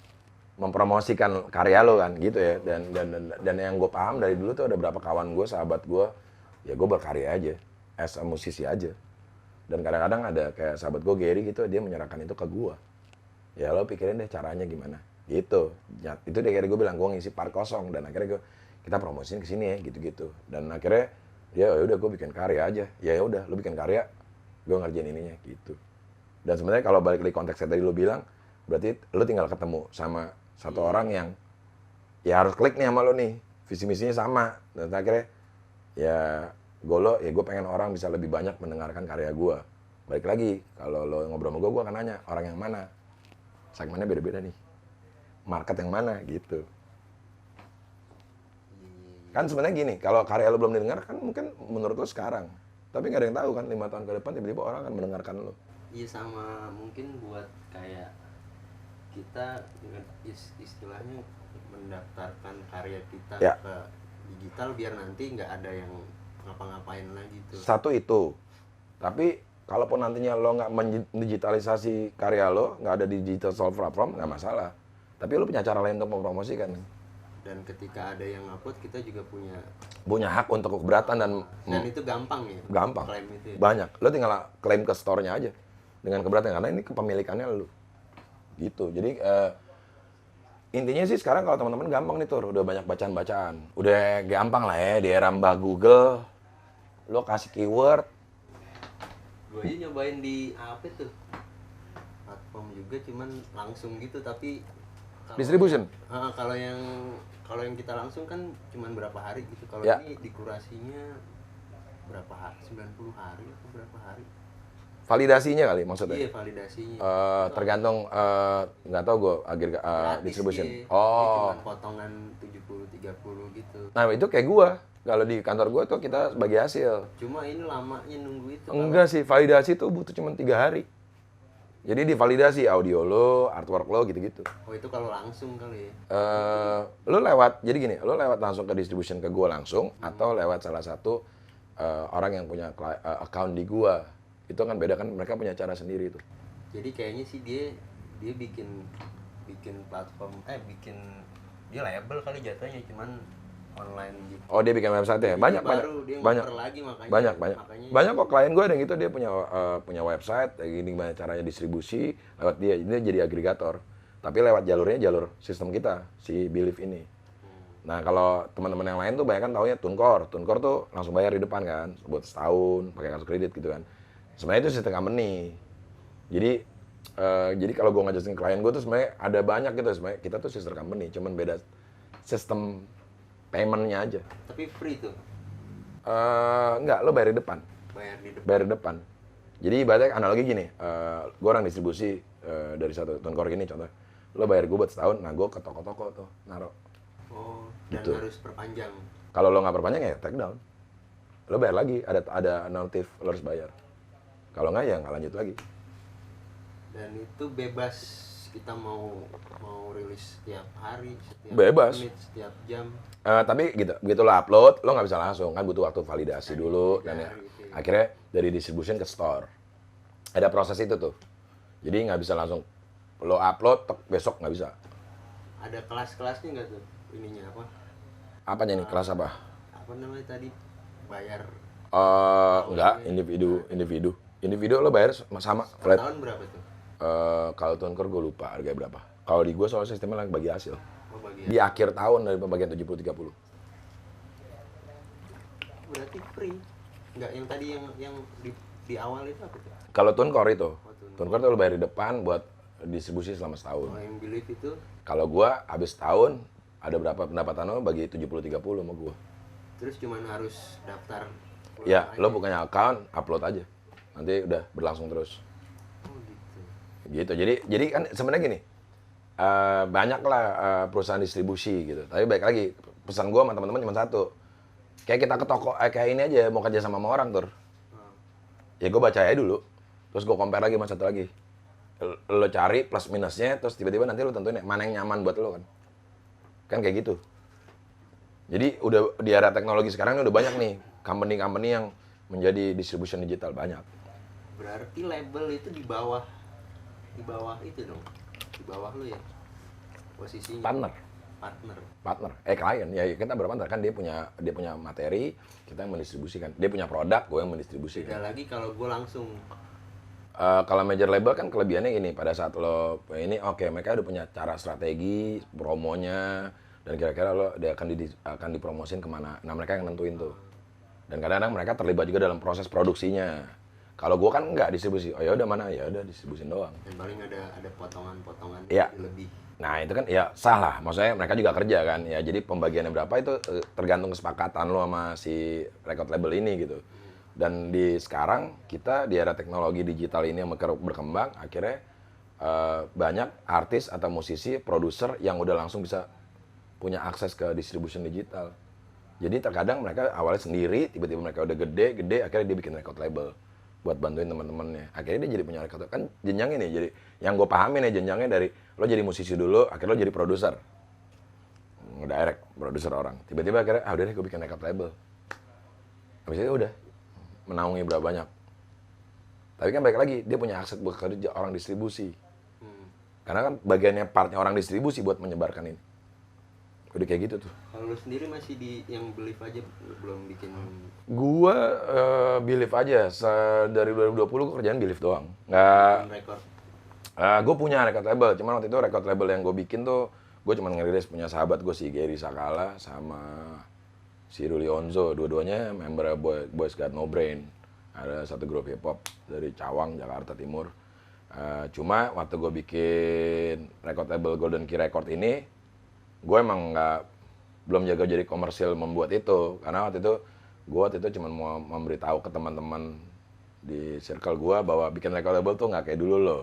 S2: mempromosikan karya lo kan gitu ya dan yang gue paham dari dulu tuh ada berapa kawan gue sahabat gue ya gue berkarya aja as a musisi aja dan kadang-kadang ada kayak sahabat gue Gary gitu dia menyerahkan itu ke gue ya lo pikirin deh caranya gimana gitu ya, itu deh kayak gue bilang gue ngisi part kosong dan akhirnya kita promosiin ke sini ya gitu-gitu dan akhirnya ya udah gue bikin karya aja ya udah lo bikin karya gue ngerjain ininya gitu dan sebenarnya kalau balik lagi konteksnya tadi lo bilang berarti lo tinggal ketemu sama satu orang yang ya harus klik nih sama lo nih visi misinya sama dan akhirnya ya gue pengen orang bisa lebih banyak mendengarkan karya gue balik lagi kalau lo ngobrol sama gue akan nanya orang yang mana segmennya beda-beda nih market yang mana gitu kan sebenarnya gini kalau karya lo belum didengar kan mungkin menurut lo sekarang tapi nggak ada yang tahu kan 5 tahun ke depan tiba-tiba orang akan mendengarkan lo
S1: Iya sama mungkin buat kayak kita istilahnya mendaftarkan karya kita
S2: Ya.
S1: ke digital biar nanti nggak ada yang ngapa-ngapain lagi tuh.
S2: satu itu tapi kalaupun nantinya lo nggak mendigitalisasi karya lo nggak ada di digital platform nggak masalah tapi lo punya cara lain untuk mempromosikan
S1: Dan ketika ada yang upload kita juga punya
S2: hak untuk keberatan dan
S1: itu gampang ya.
S2: gampang.
S1: Klaim itu ya.
S2: Banyak. Lo tinggal klaim ke store-nya aja dengan keberatan karena ini kepemilikannya lo. Gitu. Jadi intinya sih sekarang kalau teman-teman gampang nih Tur, udah banyak bacaan-bacaan. Udah gampang lah ya di era Mbah Google. Lo kasih keyword.
S1: Gue aja nyobain di apa tuh? Platform juga cuman langsung gitu tapi
S2: Distribution.
S1: Kalau yang kita langsung kan cuman berapa hari gitu. Kalau
S2: Ya.
S1: ini dikurasinya berapa hari? 90 hari atau berapa hari?
S2: Validasinya kali maksudnya.
S1: Iya, validasinya.
S2: Tergantung nggak tahu gue
S1: Gratis
S2: distribution.
S1: dia. Dia
S2: Oh.
S1: cuman potongan 70-30 gitu.
S2: Nah, itu kayak gua. Kalau di kantor gua tuh kita bagi hasil.
S1: Cuma ini lamanya nunggu itu.
S2: Enggak sih, validasi tuh butuh cuma 3 hari. Jadi divalidasi audio lo, artwork lo gitu-gitu.
S1: Oh, itu kalau langsung kali ya.
S2: Lo lewat, jadi gini, lo lewat langsung ke distribution ke gua langsung atau lewat salah satu orang yang punya account di gua. Itu kan beda kan, mereka punya cara sendiri tuh.
S1: Jadi kayaknya sih dia bikin platform dia label kali jatuhnya cuman online gitu.
S2: Oh, dia bikin website ya?
S1: Jadi
S2: Banyak,
S1: baru dia
S2: banyak.
S1: ngoper lagi makanya.
S2: Banyak.
S1: Makanya
S2: Banyak kok klien gue ada yang gitu, dia punya website, kayak gini gimana caranya distribusi lewat dia. Dia jadi agregator. Tapi lewat jalur sistem kita, si Believe ini. Nah, kalau teman-teman yang lain tuh banyak kan taunya Tunkor. Tunkor tuh langsung bayar di depan kan, buat setahun, pakai kartu kredit gitu kan. Sebenarnya itu sistem company. Jadi kalau gue ngajarin klien gue tuh sebenarnya ada banyak gitu sebenarnya. Kita tuh sister company, cuman beda sistem payment-nya aja.
S1: tapi free tuh.
S2: Enggak, lo bayar di depan. Bayar di depan. Jadi ibaratnya analogi gini, gue orang distribusi dari satu Tunkor gini contoh. Lo bayar gue buat setahun, nah gue ke toko-toko tuh, naruh.
S1: Oh, dan
S2: Gitu.
S1: harus perpanjang.
S2: Kalau lo nggak perpanjang ya take down. Lo bayar lagi, ada notif, lo harus bayar. Kalau nggak ya nggak lanjut lagi.
S1: Dan itu bebas kita mau rilis setiap hari, setiap
S2: Bebas.
S1: menit, setiap jam.
S2: Tapi gitu, begitu lo upload, lo nggak bisa langsung kan butuh waktu validasi dulu dan ya,
S1: gitu ya.
S2: akhirnya dari distribution ke store. Ada proses itu tuh. Jadi nggak bisa langsung lo upload besok nggak bisa.
S1: Ada kelas-kelasnya nggak tuh ininya apa?
S2: Apanya nih kelas apa?
S1: Apa namanya tadi? Bayar
S2: Enggak, individu lo bayar sama
S1: per
S2: flat.
S1: tahun berapa tuh?
S2: Kalau Tunkor gue lupa harganya berapa. Kalau di gue soal sistemnya lagi bagi hasil.
S1: Oh, bagi
S2: Di akhir tahun dari pembagian 70-30.
S1: berarti free. Nggak yang tadi yang di awal itu apa tuh?
S2: Kalau Tunkor itu,
S1: Oh, Tunkor.
S2: Tunkor tuh lo bayar di depan buat distribusi selama setahun.
S1: Oh, yang Believe itu
S2: Kalau gua habis tahun ada berapa pendapatan lo bagi 70-30 sama gua.
S1: terus cuman harus daftar ulang
S2: Ya,
S1: aja.
S2: lo bukannya account, upload aja. Nanti udah berlangsung terus.
S1: Oh, gitu.
S2: Gitu. Jadi kan sebenarnya gini. Banyak lah perusahaan distribusi gitu. Tapi baik lagi, pesan gua sama teman-teman cuma satu. Kayak kita ke toko kayak ini aja mau kerja sama orang tur.
S1: Oh,
S2: Ya gue baca aja dulu. Terus gue compare lagi sama satu lagi. Lo cari plus minusnya, terus tiba-tiba nanti lo tentuin mana yang nyaman buat lo kan. Kan kayak gitu. Jadi udah di era teknologi sekarang ini udah banyak nih company-company yang menjadi distribution digital banyak.
S1: berarti label itu di bawah itu dong. Di bawah lu ya. Posisinya
S2: Partner,
S1: klien.
S2: klien. Ya kita berpartner kan dia punya materi, kita yang mendistribusikan. Dia punya produk, gue yang
S1: Beda
S2: mendistribusikan.
S1: lagi kalau gue langsung.
S2: Kalau major label kan kelebihannya ini pada saat lo ini oke, mereka udah punya cara strategi promonya dan kira-kira lo dia akan dipromosin kemana. Nah mereka yang nentuin tuh. Dan kadang-kadang mereka terlibat juga dalam proses produksinya. Kalau gue kan nggak distribusi. Oh ya udah mana ya udah distribusin doang.
S1: Dan paling ada potongan-potongan
S2: Iya.
S1: lebih.
S2: Nah itu kan ya sah lah. Maksudnya mereka juga kerja kan. Ya jadi pembagiannya berapa itu tergantung kesepakatan lo sama si record label ini gitu. Dan di sekarang kita di era teknologi digital ini yang berkembang, akhirnya banyak artis atau musisi, produser yang udah langsung bisa punya akses ke distribution digital. Jadi terkadang mereka awalnya sendiri, tiba-tiba mereka udah gede, akhirnya dia bikin record label buat bantuin teman-temannya. Akhirnya dia jadi punya record kan jenjangnya nih. Jadi yang gue pahamin ya jenjangnya dari lo jadi musisi dulu, akhirnya lo jadi produser, ngedirect produser orang. Tiba-tiba akhirnya udah deh gue bikin record label. Habis itu udah menaungi berapa banyak. Tapi kan balik lagi, dia punya akses buat kerja orang distribusi. Karena kan bagiannya partnya orang distribusi buat menyebarkan ini. Udah kayak gitu tuh.
S1: Kalau lu sendiri masih di yang Believe aja, belum bikin
S2: Gua Believe aja. Dari 2020 gua kerjaan Believe doang. Nggak,
S1: record.
S2: gue punya record label. Cuman waktu itu record label yang gue bikin tuh, gue cuma ngerilis punya sahabat gue si Gary Sakala sama si Ruli Onzo. Dua-duanya member Boys Got No Brain. Ada satu grup hip hop dari Cawang, Jakarta Timur. Cuma waktu gue bikin record label Golden Key Record ini, gue emang belum jaga jadi komersil membuat itu, karena waktu itu cuma mau memberitahu ke teman-teman di circle gue bahwa bikin record label tuh nggak kayak dulu loh.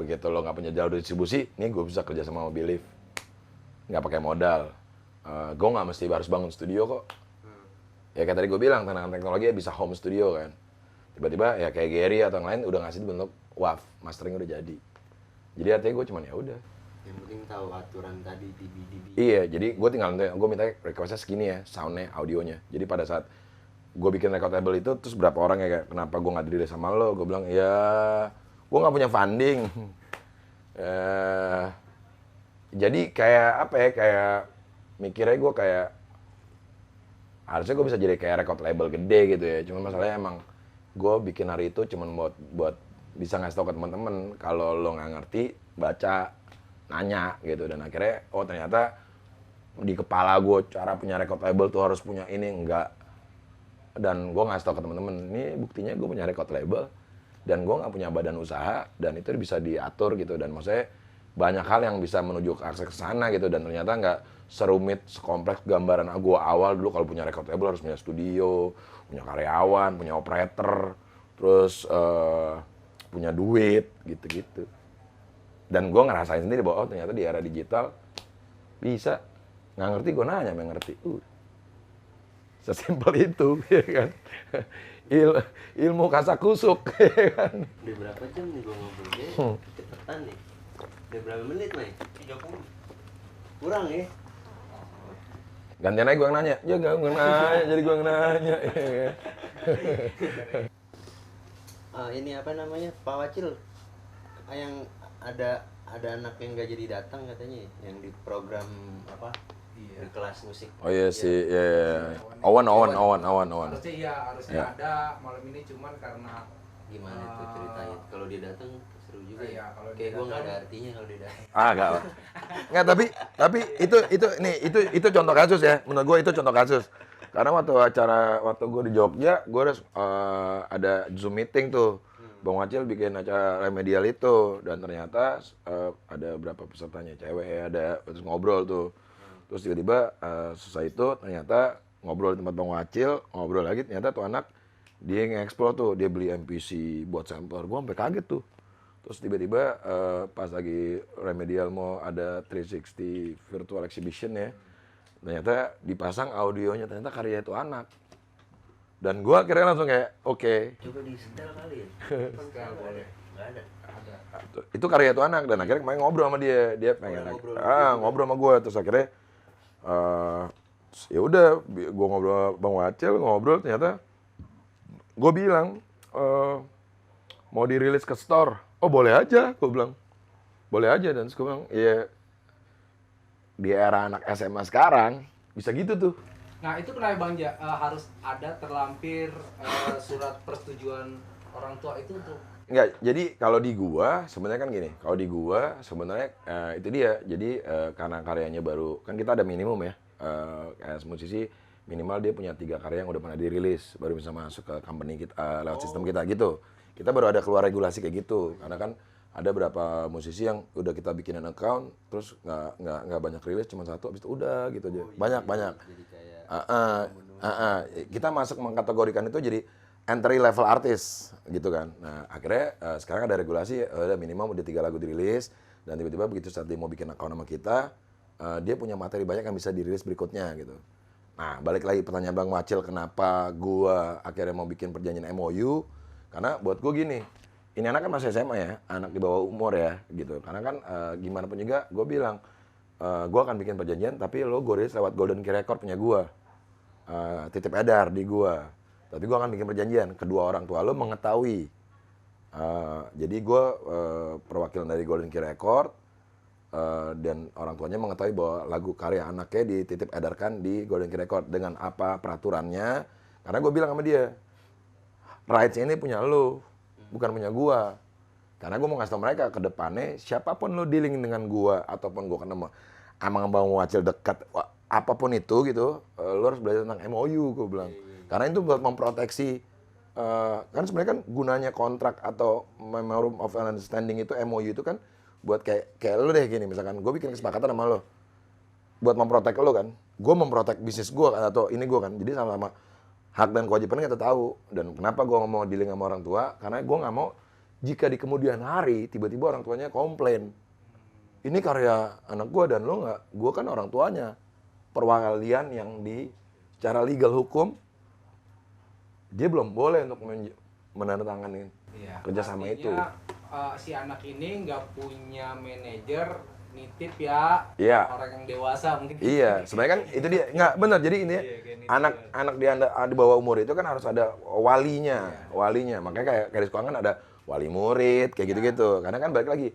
S2: Begitu lo nggak punya jalur distribusi, nih gue bisa kerja sama Believe, nggak pakai modal. Gue nggak mesti harus bangun studio kok. Ya kayak tadi gue bilang, tantangan teknologi bisa home studio kan. Tiba-tiba ya kayak Gary atau yang lain udah ngasih bentuk WAV, mastering udah jadi. Jadi artinya gue cuman ya udah.
S1: Yang penting tahu aturan tadi DB.
S2: Iya, jadi gue tinggal gue minta requestnya segini ya, soundnya, audionya. Jadi pada saat gue bikin record label itu, terus berapa orang ya kayak, kenapa gue nggak dirilis sama lo? Gue bilang, ya gue nggak punya funding. Jadi kayak apa ya, kayak mikirnya gue kayak, harusnya gue bisa jadi kayak record label gede gitu ya. Cuman masalahnya emang, gue bikin hari itu cuman buat bisa ngasih tau ke teman-teman kalau lo nggak ngerti, baca, nanya gitu. Dan akhirnya oh ternyata di kepala gue cara punya record label tuh harus punya ini, enggak. Dan gue ngasih tau ke teman-teman, ini buktinya gue punya record label dan gue nggak punya badan usaha dan itu bisa diatur gitu. Dan maksudnya banyak hal yang bisa menuju ke akses ke sana gitu. Dan ternyata nggak serumit, sekompleks gambaran gue awal dulu. Kalau punya record label harus punya studio, punya karyawan, punya operator, terus punya duit gitu-gitu. Dan gue ngerasain sendiri bahwa oh ternyata di era digital bisa. Nggak ngerti gue nanya, yang ngerti. Sesimpel itu, ya kan. Ilmu kasakusuk, ya kan.
S1: Udah berapa jam nih gue ngobrol ya? Cepetan nih. Udah berapa menit, Mai? 30. Kurang ya?
S2: Gantian aja gue yang nanya. Ya gue yang nanya, jadi gue yang nanya. Ya kan?
S1: Ini apa namanya? Pak Wacil yang ada anak yang nggak jadi datang katanya ya, yang di program apa? Di kelas musik.
S2: Oh iya sih, ya. Awan.
S4: Harusnya
S2: Ya.
S4: ada malam ini, cuman karena
S1: Gimana tuh ceritanya? Kalau dia datang seru juga
S4: iya,
S1: ya.
S4: kalau
S1: Kayak
S4: dia
S1: gue nggak ada
S4: datang.
S1: artinya kalau dia datang.
S2: Enggak lah. Enggak, tapi itu contoh kasus ya. Menurut gue itu contoh kasus. Karena waktu gue di Jogja, gue ada Zoom meeting tuh. Bang Wacil bikin acara remedial itu dan ternyata ada berapa pesertanya, cewek ya, ada, terus ngobrol tuh. Terus tiba-tiba selesai itu ternyata ngobrol di tempat Bang Wacil, ngobrol lagi ternyata tuh anak dia nge-explore tuh, dia beli MPC buat sampler. Gue sampai kaget tuh. Terus tiba-tiba pas lagi remedial mau ada 360 virtual exhibition ya, ternyata dipasang audionya, ternyata karya itu anak. Dan gue akhirnya langsung kayak, oke.
S1: Coba di setel kali ya.
S4: Setel boleh.
S1: Nggak ada.
S2: Itu karya itu anak. Dan akhirnya kemarin ngobrol sama dia pengen ngobrol sama gue. Terus akhirnya ya udah, gue ngobrol sama Bang Wacil, ngobrol ternyata gue bilang mau dirilis ke store. Oh boleh aja, gue bilang. Boleh aja. Dan terus gue bilang, iya di era anak SMA sekarang bisa gitu tuh.
S4: Nah itu kenapa Bang Ja, harus ada terlampir surat persetujuan orang tua itu untuk
S2: Enggak, jadi kalau di gua sebenarnya kan gini, kalau di gua sebenarnya itu dia. Jadi karena karyanya baru, kan kita ada minimum ya. Kayak musisi minimal dia punya 3 karya yang udah pernah dirilis, baru bisa masuk ke company kita lewat sistem kita gitu. Kita baru ada keluar regulasi kayak gitu. Karena kan ada beberapa musisi yang udah kita bikinin account, terus nggak banyak rilis, cuma 1, habis itu udah gitu aja. Banyak.
S1: Jadi kayak
S2: Kita masuk mengkategorikan itu jadi entry level artis gitu kan. Nah akhirnya sekarang ada regulasi, ada minimum udah 3 lagu dirilis, dan tiba-tiba begitu saat dia mau bikin account sama kita, dia punya materi banyak yang bisa dirilis berikutnya gitu. Nah balik lagi pertanyaan Bang Wacil, kenapa gua akhirnya mau bikin perjanjian MOU? Karena buat gua gini, ini anak kan masih SMA ya, anak di bawah umur ya gitu. Karena kan gimana pun juga gua bilang, gue akan bikin perjanjian, tapi lo gue rilis lewat Golden Key Record punya gue. Titip edar di gue. Tapi gue akan bikin perjanjian. Kedua orang tua lo mengetahui. Jadi gue perwakilan dari Golden Key Record. dan orang tuanya mengetahui bahwa lagu karya anaknya dititip edarkan di Golden Key Record dengan apa peraturannya. Karena gue bilang sama dia, rights ini punya lo, bukan punya gua. Karena gue mau ngasih tau mereka ke depannya, siapapun lo dealing dengan gua ataupun gua ketemu sama Bang Wacil dekat, apapun itu gitu, lo harus belajar tentang MOU, gue bilang. Karena itu buat memproteksi, kan sebenarnya kan gunanya kontrak atau Memorandum of Understanding itu, MOU itu kan buat kayak lo deh gini, misalkan gue bikin kesepakatan sama lo, buat memprotek lo kan, gue memprotek bisnis gue atau ini gue kan, jadi sama-sama hak dan kewajibannya kita tahu. Dan kenapa gue nggak mau dealing sama orang tua, karena gue nggak mau jika di kemudian hari tiba-tiba orang tuanya komplain, ini karya anak gue dan lo nggak, gue kan orang tuanya, perwalian yang di secara legal hukum dia belum boleh untuk menandatangani kerjasama itu.
S4: Si anak ini nggak punya manajer nitip ya,
S2: Iya.
S4: orang yang dewasa mungkin.
S2: Iya, sebenarnya kan itu dia nggak benar. Jadi ini anak di bawah umur itu kan harus ada walinya, Makanya kayak di sekolah kan ada wali murid kayak gitu-gitu. Karena kan balik lagi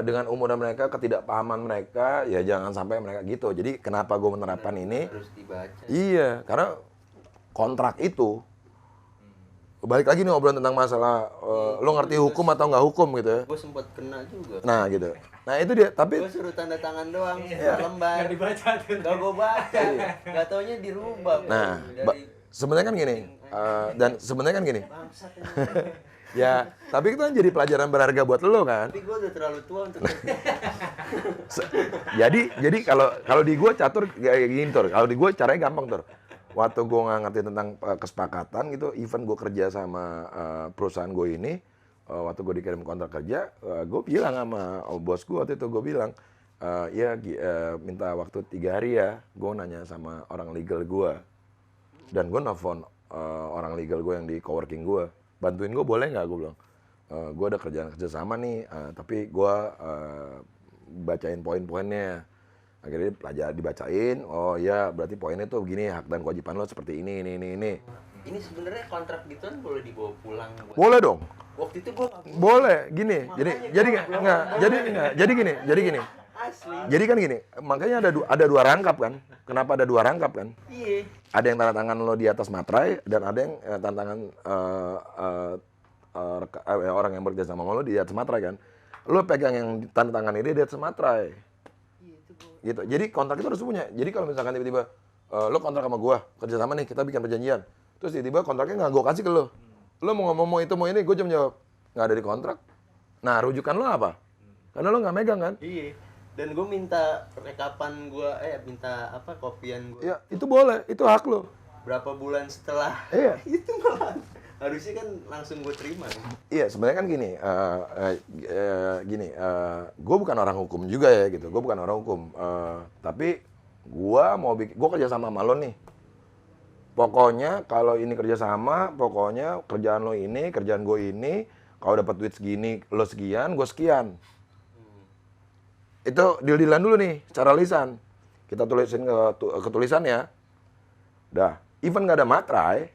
S2: dengan umur mereka, ketidakpahaman mereka, ya jangan sampai mereka gitu. Jadi kenapa gue menerapkan ini?
S1: Harus dibaca.
S2: Iya, karena kontrak itu balik lagi nih obrolan tentang masalah lo ngerti hukum atau nggak hukum gitu ya.
S1: Gue sempat kena juga.
S2: Nah gitu. Nah itu dia. Tapi
S1: Gue suruh tanda tangan doang, lembar.
S3: Nggak dibaca tuh.
S1: Gak gue baca. Gak taunya dirubah.
S2: nah
S1: Dari
S2: sebenarnya kan gini. Dan sebenarnya kan gini.
S1: bangsat ini.
S2: Ya, tapi itu kan jadi pelajaran berharga buat lo kan.
S1: Tapi gue udah terlalu tua untuk
S2: Jadi kalau di gue catur kayak gini Tur. Kalau di gue caranya gampang Tur. Waktu gue nggak ngerti tentang kesepakatan gitu, even gue kerja sama perusahaan gue ini, waktu gue dikirim kontrak kerja, gue bilang sama bos gue waktu itu, gue bilang, minta waktu 3 hari ya, gue nanya sama orang legal gue, dan gue nelfon orang legal gue yang di coworking gue, bantuin gue boleh nggak, gue bilang, gue ada kerja sama nih, tapi gue bacain poin-poinnya. Akhirnya dibacain, oh ya berarti poinnya tuh begini, hak dan kewajiban lo seperti ini.
S1: Ini sebenarnya kontrak gituan boleh dibawa pulang.
S2: Boleh dong,
S1: Waktu itu gue nggak
S2: boleh. Gini, jadi gini.
S1: asli.
S2: Jadi kan gini, makanya ada dua rangkap kan. Kenapa ada dua rangkap kan?
S1: Iya.
S2: Ada yang tanda tangan lo di atas materai dan ada yang tanda tangan orang yang bekerja sama lo di atas materai kan. Lo pegang yang tanda tangan ini di atas materai. Gitu. Jadi kontrak itu harus punya. Jadi kalau misalkan tiba-tiba lo kontrak sama gua, kerja sama nih, kita bikin perjanjian. Terus tiba-tiba kontraknya nggak gua kasih ke lo. Lo mau ngomong mau itu mau ini, gua cuma jawab nggak ada di kontrak. Nah, rujukan lo apa? Karena lo nggak megang kan?
S1: Iya. Dan gue minta rekapan gue, minta apa kopian gue.
S2: Ya, itu boleh, itu hak lo.
S1: Berapa bulan setelah
S2: Iya.
S1: itu malah harusnya kan langsung gue terima.
S2: Iya, sebenarnya kan gini, gue bukan orang hukum juga ya gitu, gue bukan orang hukum, tapi gue kerja sama lo nih. Pokoknya kalau ini kerja sama, pokoknya kerjaan lo ini, kerjaan gue ini, kalau dapat duit segini, lo sekian, gue sekian. Itu deal-dealan dulu nih, secara lisan. Kita tulisin ke tulisan ya. Dah, even nggak ada materai,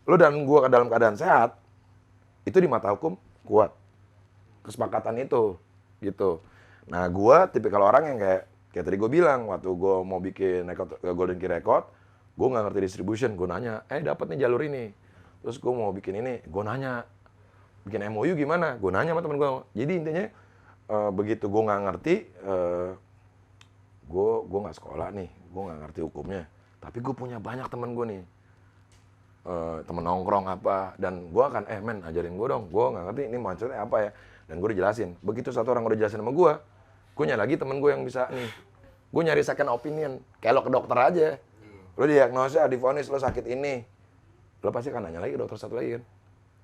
S2: lo dan gue dalam keadaan sehat, itu di mata hukum kuat. Kesepakatan itu, gitu. Nah, gue tipikal orang yang kayak tadi gue bilang, waktu gue mau bikin Golden Key Record, gue nggak ngerti distribution, gue nanya, dapat nih jalur ini. Terus gue mau bikin ini, gue nanya, bikin MOU gimana? Gue nanya sama temen gue. Jadi intinya, begitu gue nggak ngerti, gue nggak sekolah nih, gue nggak ngerti hukumnya. Tapi gue punya banyak temen gue nih. Temen nongkrong apa, dan gue akan men ajarin gue dong, gue nggak ngerti ini maksudnya apa ya, dan gue dijelasin. Begitu satu orang udah jelasin sama gue nyari lagi temen gue yang bisa nih, gue nyari second opinion, kayak lo ke dokter aja, lo diagnosa, divonis lo sakit ini, lo pasti akan nanya lagi ke dokter satu lagi kan,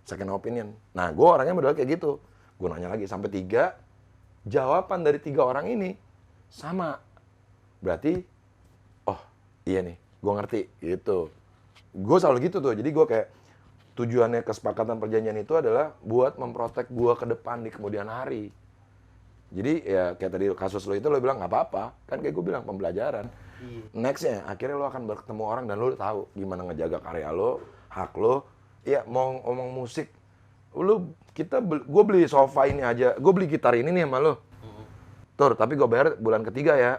S2: second opinion. Nah, gue orangnya modal kayak gitu, gue nanya lagi sampai 3, jawaban dari 3 orang ini sama, berarti oh iya nih, gue ngerti gitu. Gue selalu gitu tuh, jadi gue kayak tujuannya kesepakatan perjanjian itu adalah buat memprotek gue ke depan di kemudian hari. Jadi ya kayak tadi kasus lo itu lo bilang nggak apa-apa, kan kayak gue bilang pembelajaran. Nextnya akhirnya lo akan bertemu orang dan lo tahu gimana ngejaga karya lo, hak lo. Ya mau ngomong musik, gue beli sofa ini aja, gue beli gitar ini nih sama lo. Tur, tapi gue bayar bulan ketiga ya.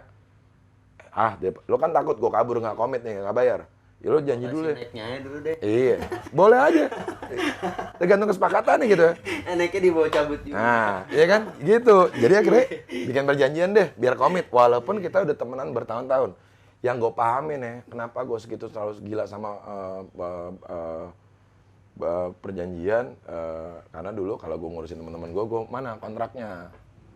S2: Lo kan takut gue kabur nggak komit nih, nggak bayar. Ya lo janji dulu deh.
S1: Naiknya aja dulu deh.
S2: Iya, boleh aja. Tergantung kesepakatan nih gitu.
S1: Naiknya dibawa cabut juga.
S2: Nah, iya kan? Gitu. Jadi akhirnya bikin perjanjian deh, biar komit. Walaupun kita udah temenan bertahun-tahun. Yang gue pahamin ya, kenapa gue segitu selalu gila sama perjanjian. Karena dulu kalau gue ngurusin teman-teman gue mana kontraknya.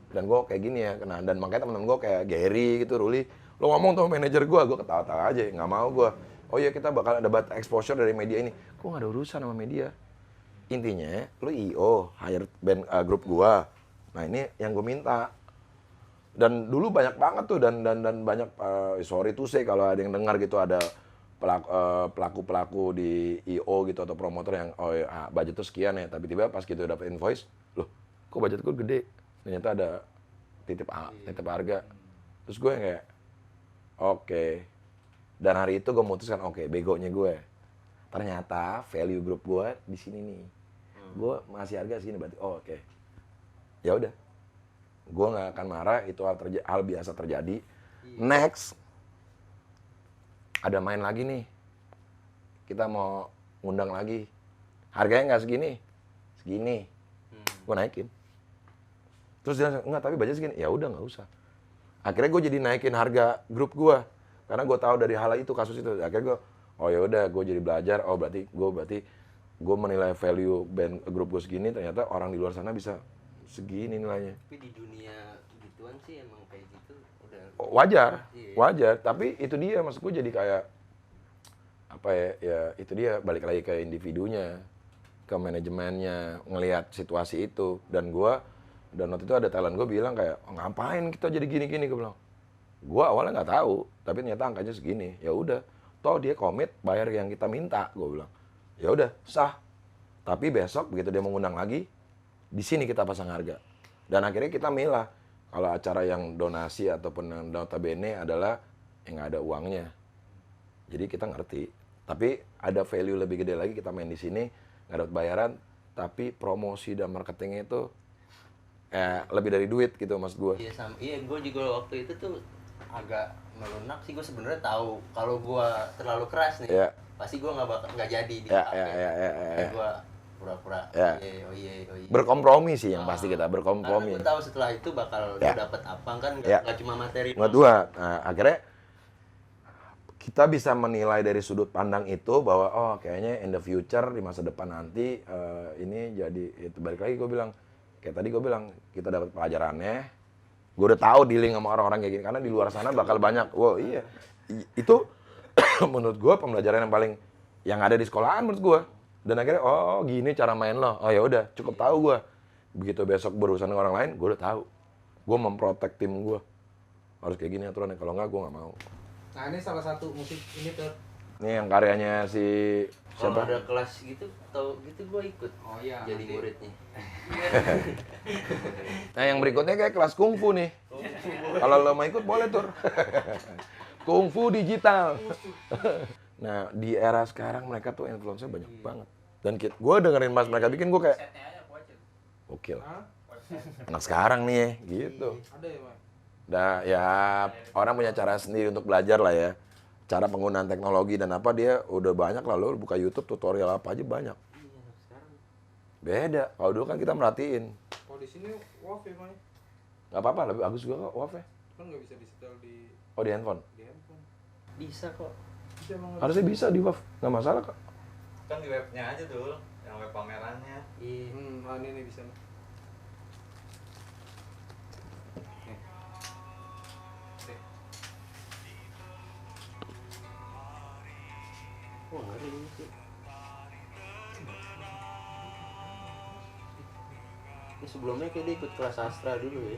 S2: Dan gue kayak gini ya, dan makanya teman-teman gue kayak Gary gitu, Ruli. Lo ngomong tuh manajer gue ketawa-tawa aja, nggak mau gue. Oh iya kita bakal dapat exposure dari media ini. Gue nggak ada urusan sama media. Intinya, lo IO, hire band grup gue. Nah ini yang gue minta. Dan dulu banyak banget tuh dan banyak sorry to say kalau ada yang dengar gitu ada pelaku di IO gitu atau promotor yang budget tuh sekian ya, tapi tiba pas gitu dapat invoice, loh kok budget gue gede? Ternyata ada titip harga. Terus gue kayak oke. Dan hari itu gue memutuskan oke, begonya gue. Ternyata value grup gue di sini nih. Gue masih harga segini berarti oke. Ya udah. Gue nggak akan marah, itu hal biasa terjadi. Next, ada main lagi nih. Kita mau ngundang lagi. Harganya nggak segini. Gue naikin. Terus dia enggak, tapi budget segini. Ya udah nggak usah. Akhirnya gue jadi naikin harga grup gue. Karena gue tahu dari hal itu, kasus itu. Akhirnya gue, oh ya udah, gue jadi belajar. Oh berarti gue menilai value band grup gue segini. Ternyata orang di luar sana bisa segini nilainya.
S1: Tapi di dunia gituan sih emang kayak gitu udah
S2: Wajar. Tapi itu dia, maksud gue jadi kayak apa ya itu dia balik lagi ke individunya, ke manajemennya, ngelihat situasi itu. Dan waktu itu ada talent gue bilang kayak ngapain kita jadi gini-gini, gue bilang. Gue awalnya nggak tahu, tapi ternyata angkanya segini. Ya udah, toh dia komit bayar yang kita minta, gue bilang. Ya udah, sah. Tapi besok begitu dia mengundang lagi, di sini kita pasang harga. Dan akhirnya kita milah kalau acara yang donasi ataupun yang notabene adalah yang nggak ada uangnya. Jadi kita ngerti. Tapi ada value lebih gede lagi kita main di sini, nggak dapat bayaran, tapi promosi dan marketingnya itu lebih dari duit gitu mas gue.
S1: Iya, gue juga waktu itu tuh agak melunak sih. Gue sebenarnya tahu kalau gue terlalu keras nih, pasti gue nggak jadi dipakai. Gue pura-pura oh iya.
S2: Berkompromi sih yang pasti kita berkompromi.
S1: Karena gue tahu setelah itu bakal dapat apa kan, nggak cuma materi.
S2: Akhirnya kita bisa menilai dari sudut pandang itu bahwa oh kayaknya in the future di masa depan nanti ini jadi itu balik lagi gue bilang kayak tadi gue bilang kita dapat pelajarannya. Gue udah tahu dealing sama orang-orang kayak gini karena di luar sana bakal banyak. Wow iya itu menurut gue pembelajaran yang paling yang ada di sekolahan menurut gue. Dan akhirnya oh gini cara main lo. Oh ya udah cukup tahu gue. Begitu besok berurusan dengan orang lain gue udah tahu. Gue memprotek tim gue. Harus kayak gini aturannya, kalau enggak gue nggak mau.
S4: Nah ini salah satu musik ini tuh.
S2: Ini yang karyanya si
S1: Kalau
S2: siapa?
S1: ada kelas gitu, tau gitu gue ikut.
S4: Oh iya.
S1: Jadi
S4: nanti.
S1: muridnya.
S2: Nah yang berikutnya kayak kelas kungfu nih. Kalau lo mau ikut boleh tur. Kungfu digital. Nah di era sekarang mereka tuh influencer banyak banget. Dan gue dengerin pas mereka bikin gue kayak oke lah. Anak sekarang nih gitu.
S4: Ada ya Mas?
S2: Nah ya orang punya cara sendiri untuk belajar lah ya. Cara penggunaan teknologi dan apa dia udah banyak lah, lo buka YouTube tutorial apa aja banyak. Beda. Kalau dulu kan kita merhatiin.
S4: Kalau di sini WAV ya Mas?
S2: Gak apa-apa, lebih bagus juga kok WAV ya.
S4: Kan nggak bisa di-setel di
S2: Oh di handphone?
S4: handphone.
S1: Bisa kok.
S4: Bisa emang nggak
S2: Harusnya bisa di WAV, nggak masalah kok.
S3: Kan di webnya aja dulu, yang web pamerannya.
S1: Iya.
S4: Nah ini bisa.
S1: Wah ngeri sih. Ini sebelumnya kayak dia ikut kelas sastra dulu ya?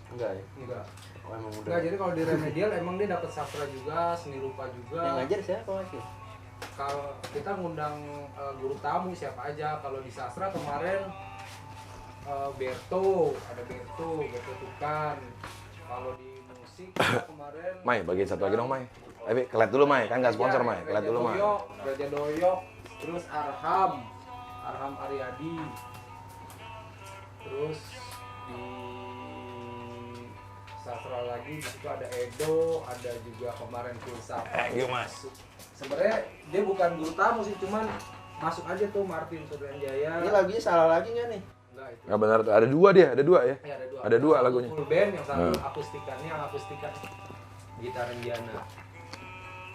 S1: Enggak ya?
S4: Enggak.
S1: Oh emang udah.
S4: Enggak, jadi kalau di remedial emang dia dapat sastra juga, seni rupa juga.
S1: Yang ngajar siapa Mas?
S4: Kalau kita ngundang guru tamu siapa aja. Kalau di sastra kemarin Berto Tukan. Kalau di musik kita kemarin
S2: Mai, bagiin satu lagi dong Mai. Kelet dulu Mai, kan nggak sponsor Mai. Kelet dulu Mai.
S4: Raja Doyok, terus Arham Aryadi. Terus di sastra lagi, di situ ada Edo, ada juga kemarin filsafat.
S2: Thank you, Mas.
S4: Sebenarnya dia bukan guru tamu sih, cuman masuk aja tuh Martin Subrianjaya.
S1: Ini lagunya salah lagi nggak nih?
S4: Enggak itu.
S2: Nggak benar tuh, ada dua dia, ada dua ya.
S4: Ya,
S2: Ada dua
S4: Yang satu
S2: lagunya.
S4: full band, yang satu akustikan. Ini yang akustikan gitar Indiana.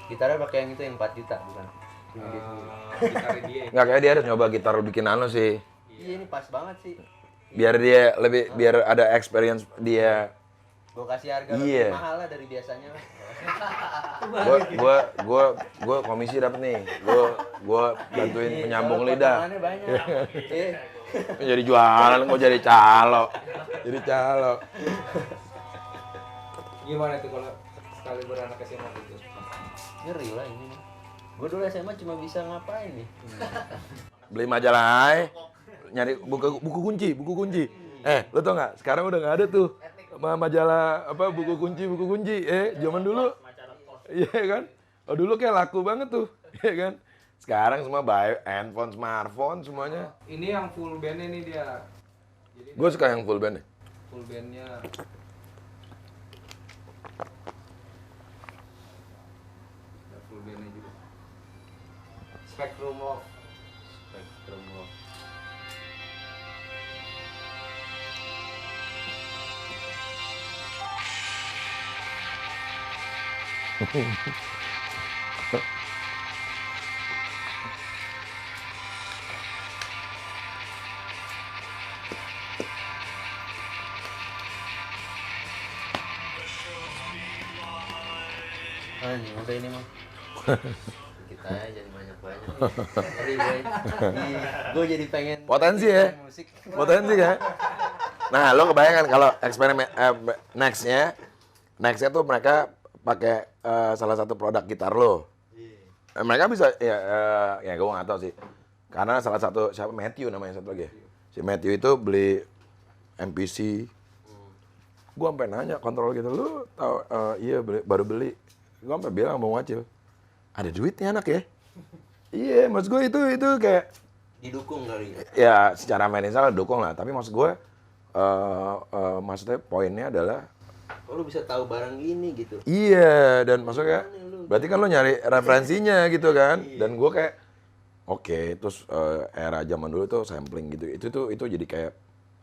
S1: Gitarnya pakai yang itu yang 4 juta bukan?
S4: Gitar dia.
S2: Nggak, kayak dia harus nyoba gitar bikin anu sih.
S1: Iya ini pas banget sih.
S2: Biar dia lebih, biar ada experience dia.
S1: Gue kasih harga
S2: Iya.
S1: lebih mahal lah dari biasanya.
S2: Gua komisi dapet nih. Gua bantuin penyambung lidah.
S1: Potongannya banyak. Eh,
S2: Jadi jualan, gua jadi calo. Jadi calo.
S4: Gimana tuh kalau sekali beranak SMA gitu?
S1: ngeri lah ini. Gue dulu SMA cuma bisa ngapain nih?
S2: Beli majalah, nyari buku kunci. Lo tau nggak? Sekarang udah nggak ada tuh majalah apa buku kunci. Zaman dulu, iya kan? Oh dulu kayak laku banget tuh, iya kan? Sekarang semua handphone, smartphone semuanya.
S4: Ini yang full bandnya nih dia. Jadi
S2: Gue suka yang full band nih.
S4: full bandnya. Ada full bandnya juga. Spectrum Love.
S1: Spektrum lo. Anjing udah ini mah. Kita aja jadi banyak-banyak. Ngeri boy. Gue jadi pengen
S2: Potensi ya?
S1: musik.
S2: Potensi kan? Nah, lo kebayangkan kalau eksperimen nextnya tuh mereka pakai salah satu produk gitar lo. Mereka bisa ya gue nggak tahu sih. Karena salah satu siapa Matthew namanya satu lagi. Si Matthew itu beli MPC. Gue sampai nanya kontrol gitu, lu tahu iya baru beli. Gue sampai bilang mau ngacil. Ada duitnya anak ya? Iya, maksud gue itu kayak
S1: Didukung kali ya.
S2: ya secara finansial dukung lah, tapi maksud gue maksudnya poinnya adalah
S1: Oh lu bisa tahu barang ini gitu.
S2: iya, dan maksudnya berarti kan lo nyari referensinya gitu kan, dan gue kayak oke, terus era zaman dulu tuh sampling gitu, itu jadi kayak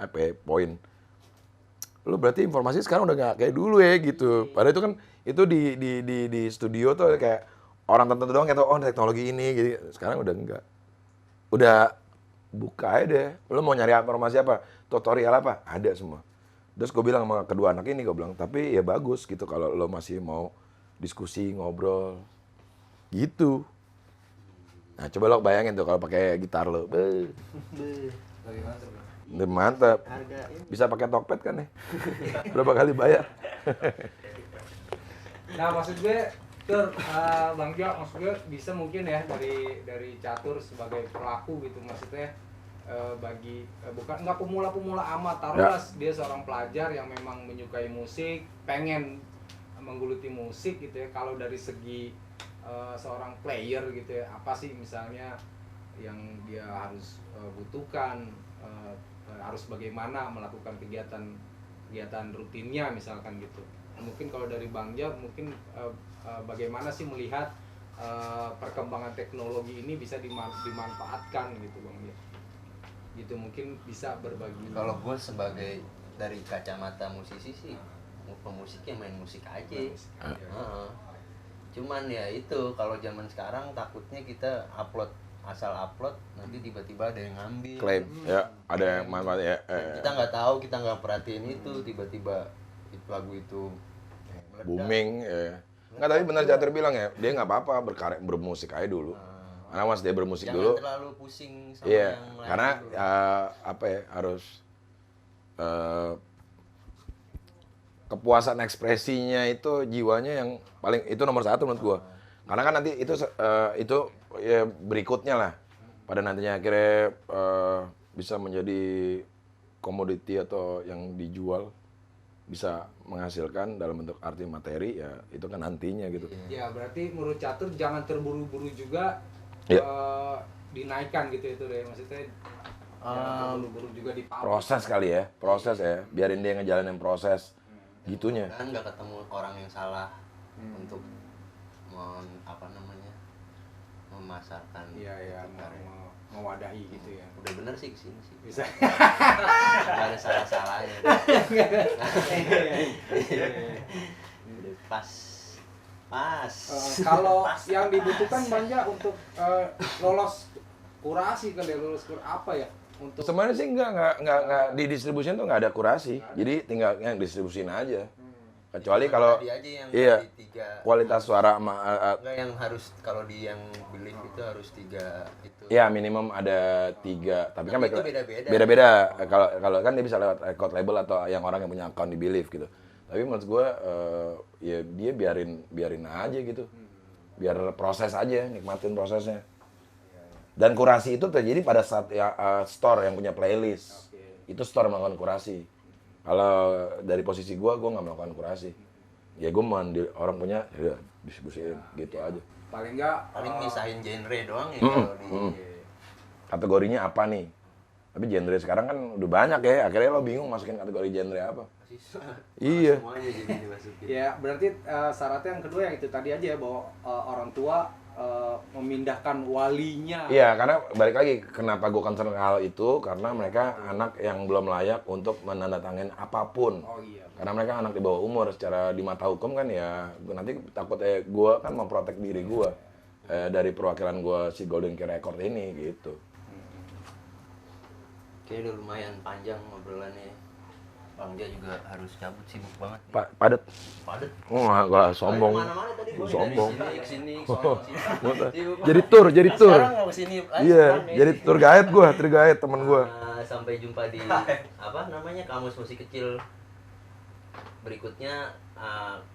S2: apa ya, poin lo berarti informasi sekarang udah nggak kayak dulu ya gitu, padahal itu kan itu di studio tuh kayak orang tertentu doang kayak oh teknologi ini gitu, sekarang udah enggak, udah buka aja deh, lo mau nyari informasi apa, tutorial apa, ada semua. Terus gue bilang sama kedua anak ini, gue bilang, tapi ya bagus gitu kalau lo masih mau diskusi, ngobrol, gitu. Nah coba lo bayangin tuh kalau pakai gitar lo,
S1: Beuh,
S4: Bagaimana tuh?
S2: mantap.
S1: harga ini.
S2: Bisa pakai Tokped kan ya? Berapa kali bayar?
S4: Nah maksud gue Bang Jo, maksud gue bisa mungkin ya dari catur sebagai pelaku gitu, maksudnya bukan nggak pemula amat, taruhlah dia seorang pelajar yang memang menyukai musik, pengen menggeluti musik gitu ya. Kalau dari segi seorang player gitu ya, apa sih misalnya yang dia harus butuhkan, harus bagaimana melakukan kegiatan rutinnya misalkan gitu. Mungkin kalau dari Bang Ja mungkin bagaimana sih melihat perkembangan teknologi ini bisa dimanfaatkan gitu Bang Ja, gitu mungkin bisa berbagi.
S1: Kalau gue sebagai dari kacamata musisi sih, pemusik yang main musik aja. Heeh. Cuman ya itu kalau zaman sekarang takutnya kita asal upload nanti tiba-tiba ada yang ngambil.
S2: Klaim, ya ada yang manfaat ya.
S1: Kita nggak tahu, kita nggak perhatiin itu, tiba-tiba lagu itu meledak.
S2: Booming, ya. Nggak, tapi benar Catur bilang ya, dia nggak apa-apa bermusik aja dulu. Karena mas dia bermusik
S1: Jangan
S2: dulu,
S1: terlalu pusing sama
S2: iya,
S1: yang lain
S2: karena
S1: dulu.
S2: apa ya, harus kepuasan ekspresinya itu jiwanya yang paling, itu nomor satu menurut gua. Karena kan nanti itu ya berikutnya lah, pada nantinya akhirnya bisa menjadi komoditi atau yang dijual, bisa menghasilkan dalam bentuk arti materi, ya itu kan nantinya gitu.
S4: Ya berarti menurut catur jangan terburu-buru juga
S2: Ya.
S4: dinaikkan gitu itu deh, maksudnya jangan terburu-buru juga di
S2: Proses kali ya, proses ya, biarin dia ngejalanin proses. gitunya.
S1: Kan nggak ketemu orang yang salah untuk memasarkan
S4: Iya ya,
S1: karya.
S4: mewadahi gitu ya.
S1: Udah bener sih kesini sih.
S4: Bisa.
S1: Nggak ada salah-salahnya. Udah pas.
S4: Kalau yang dibutuhkan Bangja untuk lolos kurasi kan ya, apa ya? Untuk
S2: Sebenarnya sih nggak di distribution tuh nggak ada kurasi. Jadi tinggal yang distribusin aja. Kecuali kalau
S1: Tadi aja yang
S2: iya,
S1: tadi 3
S2: kualitas suara
S1: enggak yang harus kalau di yang belief itu harus 3 itu.
S2: ya minimum ada 3. Tapi kan
S1: Tapi itu
S2: beda-
S1: beda-beda.
S2: beda-beda. Kalau kan dia bisa lewat record label atau yang orang yang punya account di Believe gitu. Tapi menurut gue ya dia biarin aja gitu. Biar proses aja, nikmatin prosesnya. Dan kurasi itu terjadi pada saat ya, store yang punya playlist. Itu store melakukan kurasi. Kalau dari posisi gue nggak melakukan kurasi. Ya gue orang punya, ya distribusiin gitu aja.
S4: paling enggak
S1: Paling misahin genre doang ya kalau di
S2: Kategorinya apa nih? Tapi genre sekarang kan udah banyak ya. Akhirnya lo bingung masukin kategori genre apa. Iya.
S1: semuanya jadi dimasukin.
S4: ya berarti syaratnya yang kedua yang itu tadi aja ya, bahwa orang tua memindahkan walinya.
S2: Iya, karena balik lagi kenapa gue concern hal itu karena mereka anak yang belum layak untuk menandatangani apapun.
S4: Oh iya.
S2: Karena mereka anak di bawah umur, secara di mata hukum kan ya nanti takutnya gue kan memprotek diri gue dari perwakilan gue si Golden Key Record ini gitu.
S1: Kayaknya udah lumayan panjang ngobrolannya. Bangja juga harus cabut, sibuk banget.
S2: Padet.
S1: Padet.
S2: Wah, gak sombong.
S1: Kemana-mana tadi gua
S2: Sombong.
S1: dari sini ke sini,
S2: Jadi tur.
S1: Sekarang mau kesini.
S2: Iya, jadi tour guide temen gue.
S1: Sampai jumpa di apa namanya Kamus Musik Kecil berikutnya.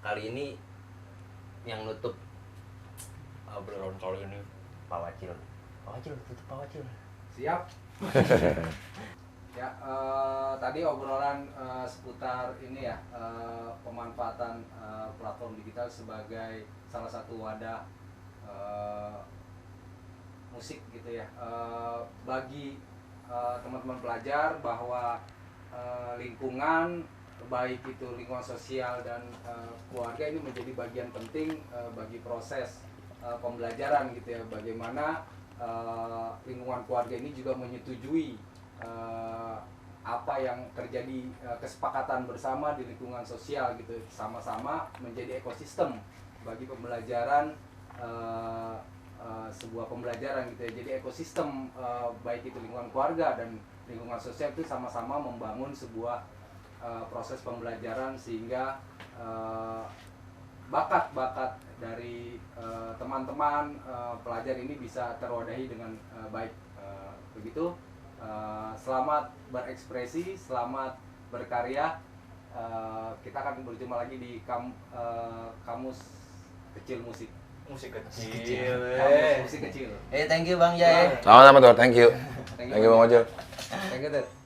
S1: Kali ini yang nutup obrolan kali ini Pak Wacil. Pak Wacil tutup Pak Wacil.
S4: Siap. Ya, tadi obrolan seputar ini ya, pemanfaatan platform digital sebagai salah satu wadah musik gitu ya. Bagi teman-teman pelajar bahwa lingkungan, baik itu lingkungan sosial dan keluarga ini menjadi bagian penting bagi proses pembelajaran gitu ya. Bagaimana lingkungan keluarga ini juga menyetujui apa yang terjadi, kesepakatan bersama di lingkungan sosial gitu, sama-sama menjadi ekosistem bagi pembelajaran, sebuah pembelajaran gitu ya. Jadi ekosistem baik itu lingkungan keluarga dan lingkungan sosial itu sama-sama membangun sebuah proses pembelajaran sehingga bakat-bakat dari teman-teman pelajar ini bisa terwadahi dengan baik. Begitu. Selamat berekspresi, selamat berkarya. Kita akan berjumpa lagi di Kamus Kecil Musik.
S3: Musik
S1: Kecil.
S3: kecil.
S4: Kamus Musik Kecil.
S1: Thank you Bang Jai.
S2: Sama-sama tuh, thank you.
S4: Thank
S2: Thank you Bang Ojo.
S4: Thank you, Ted.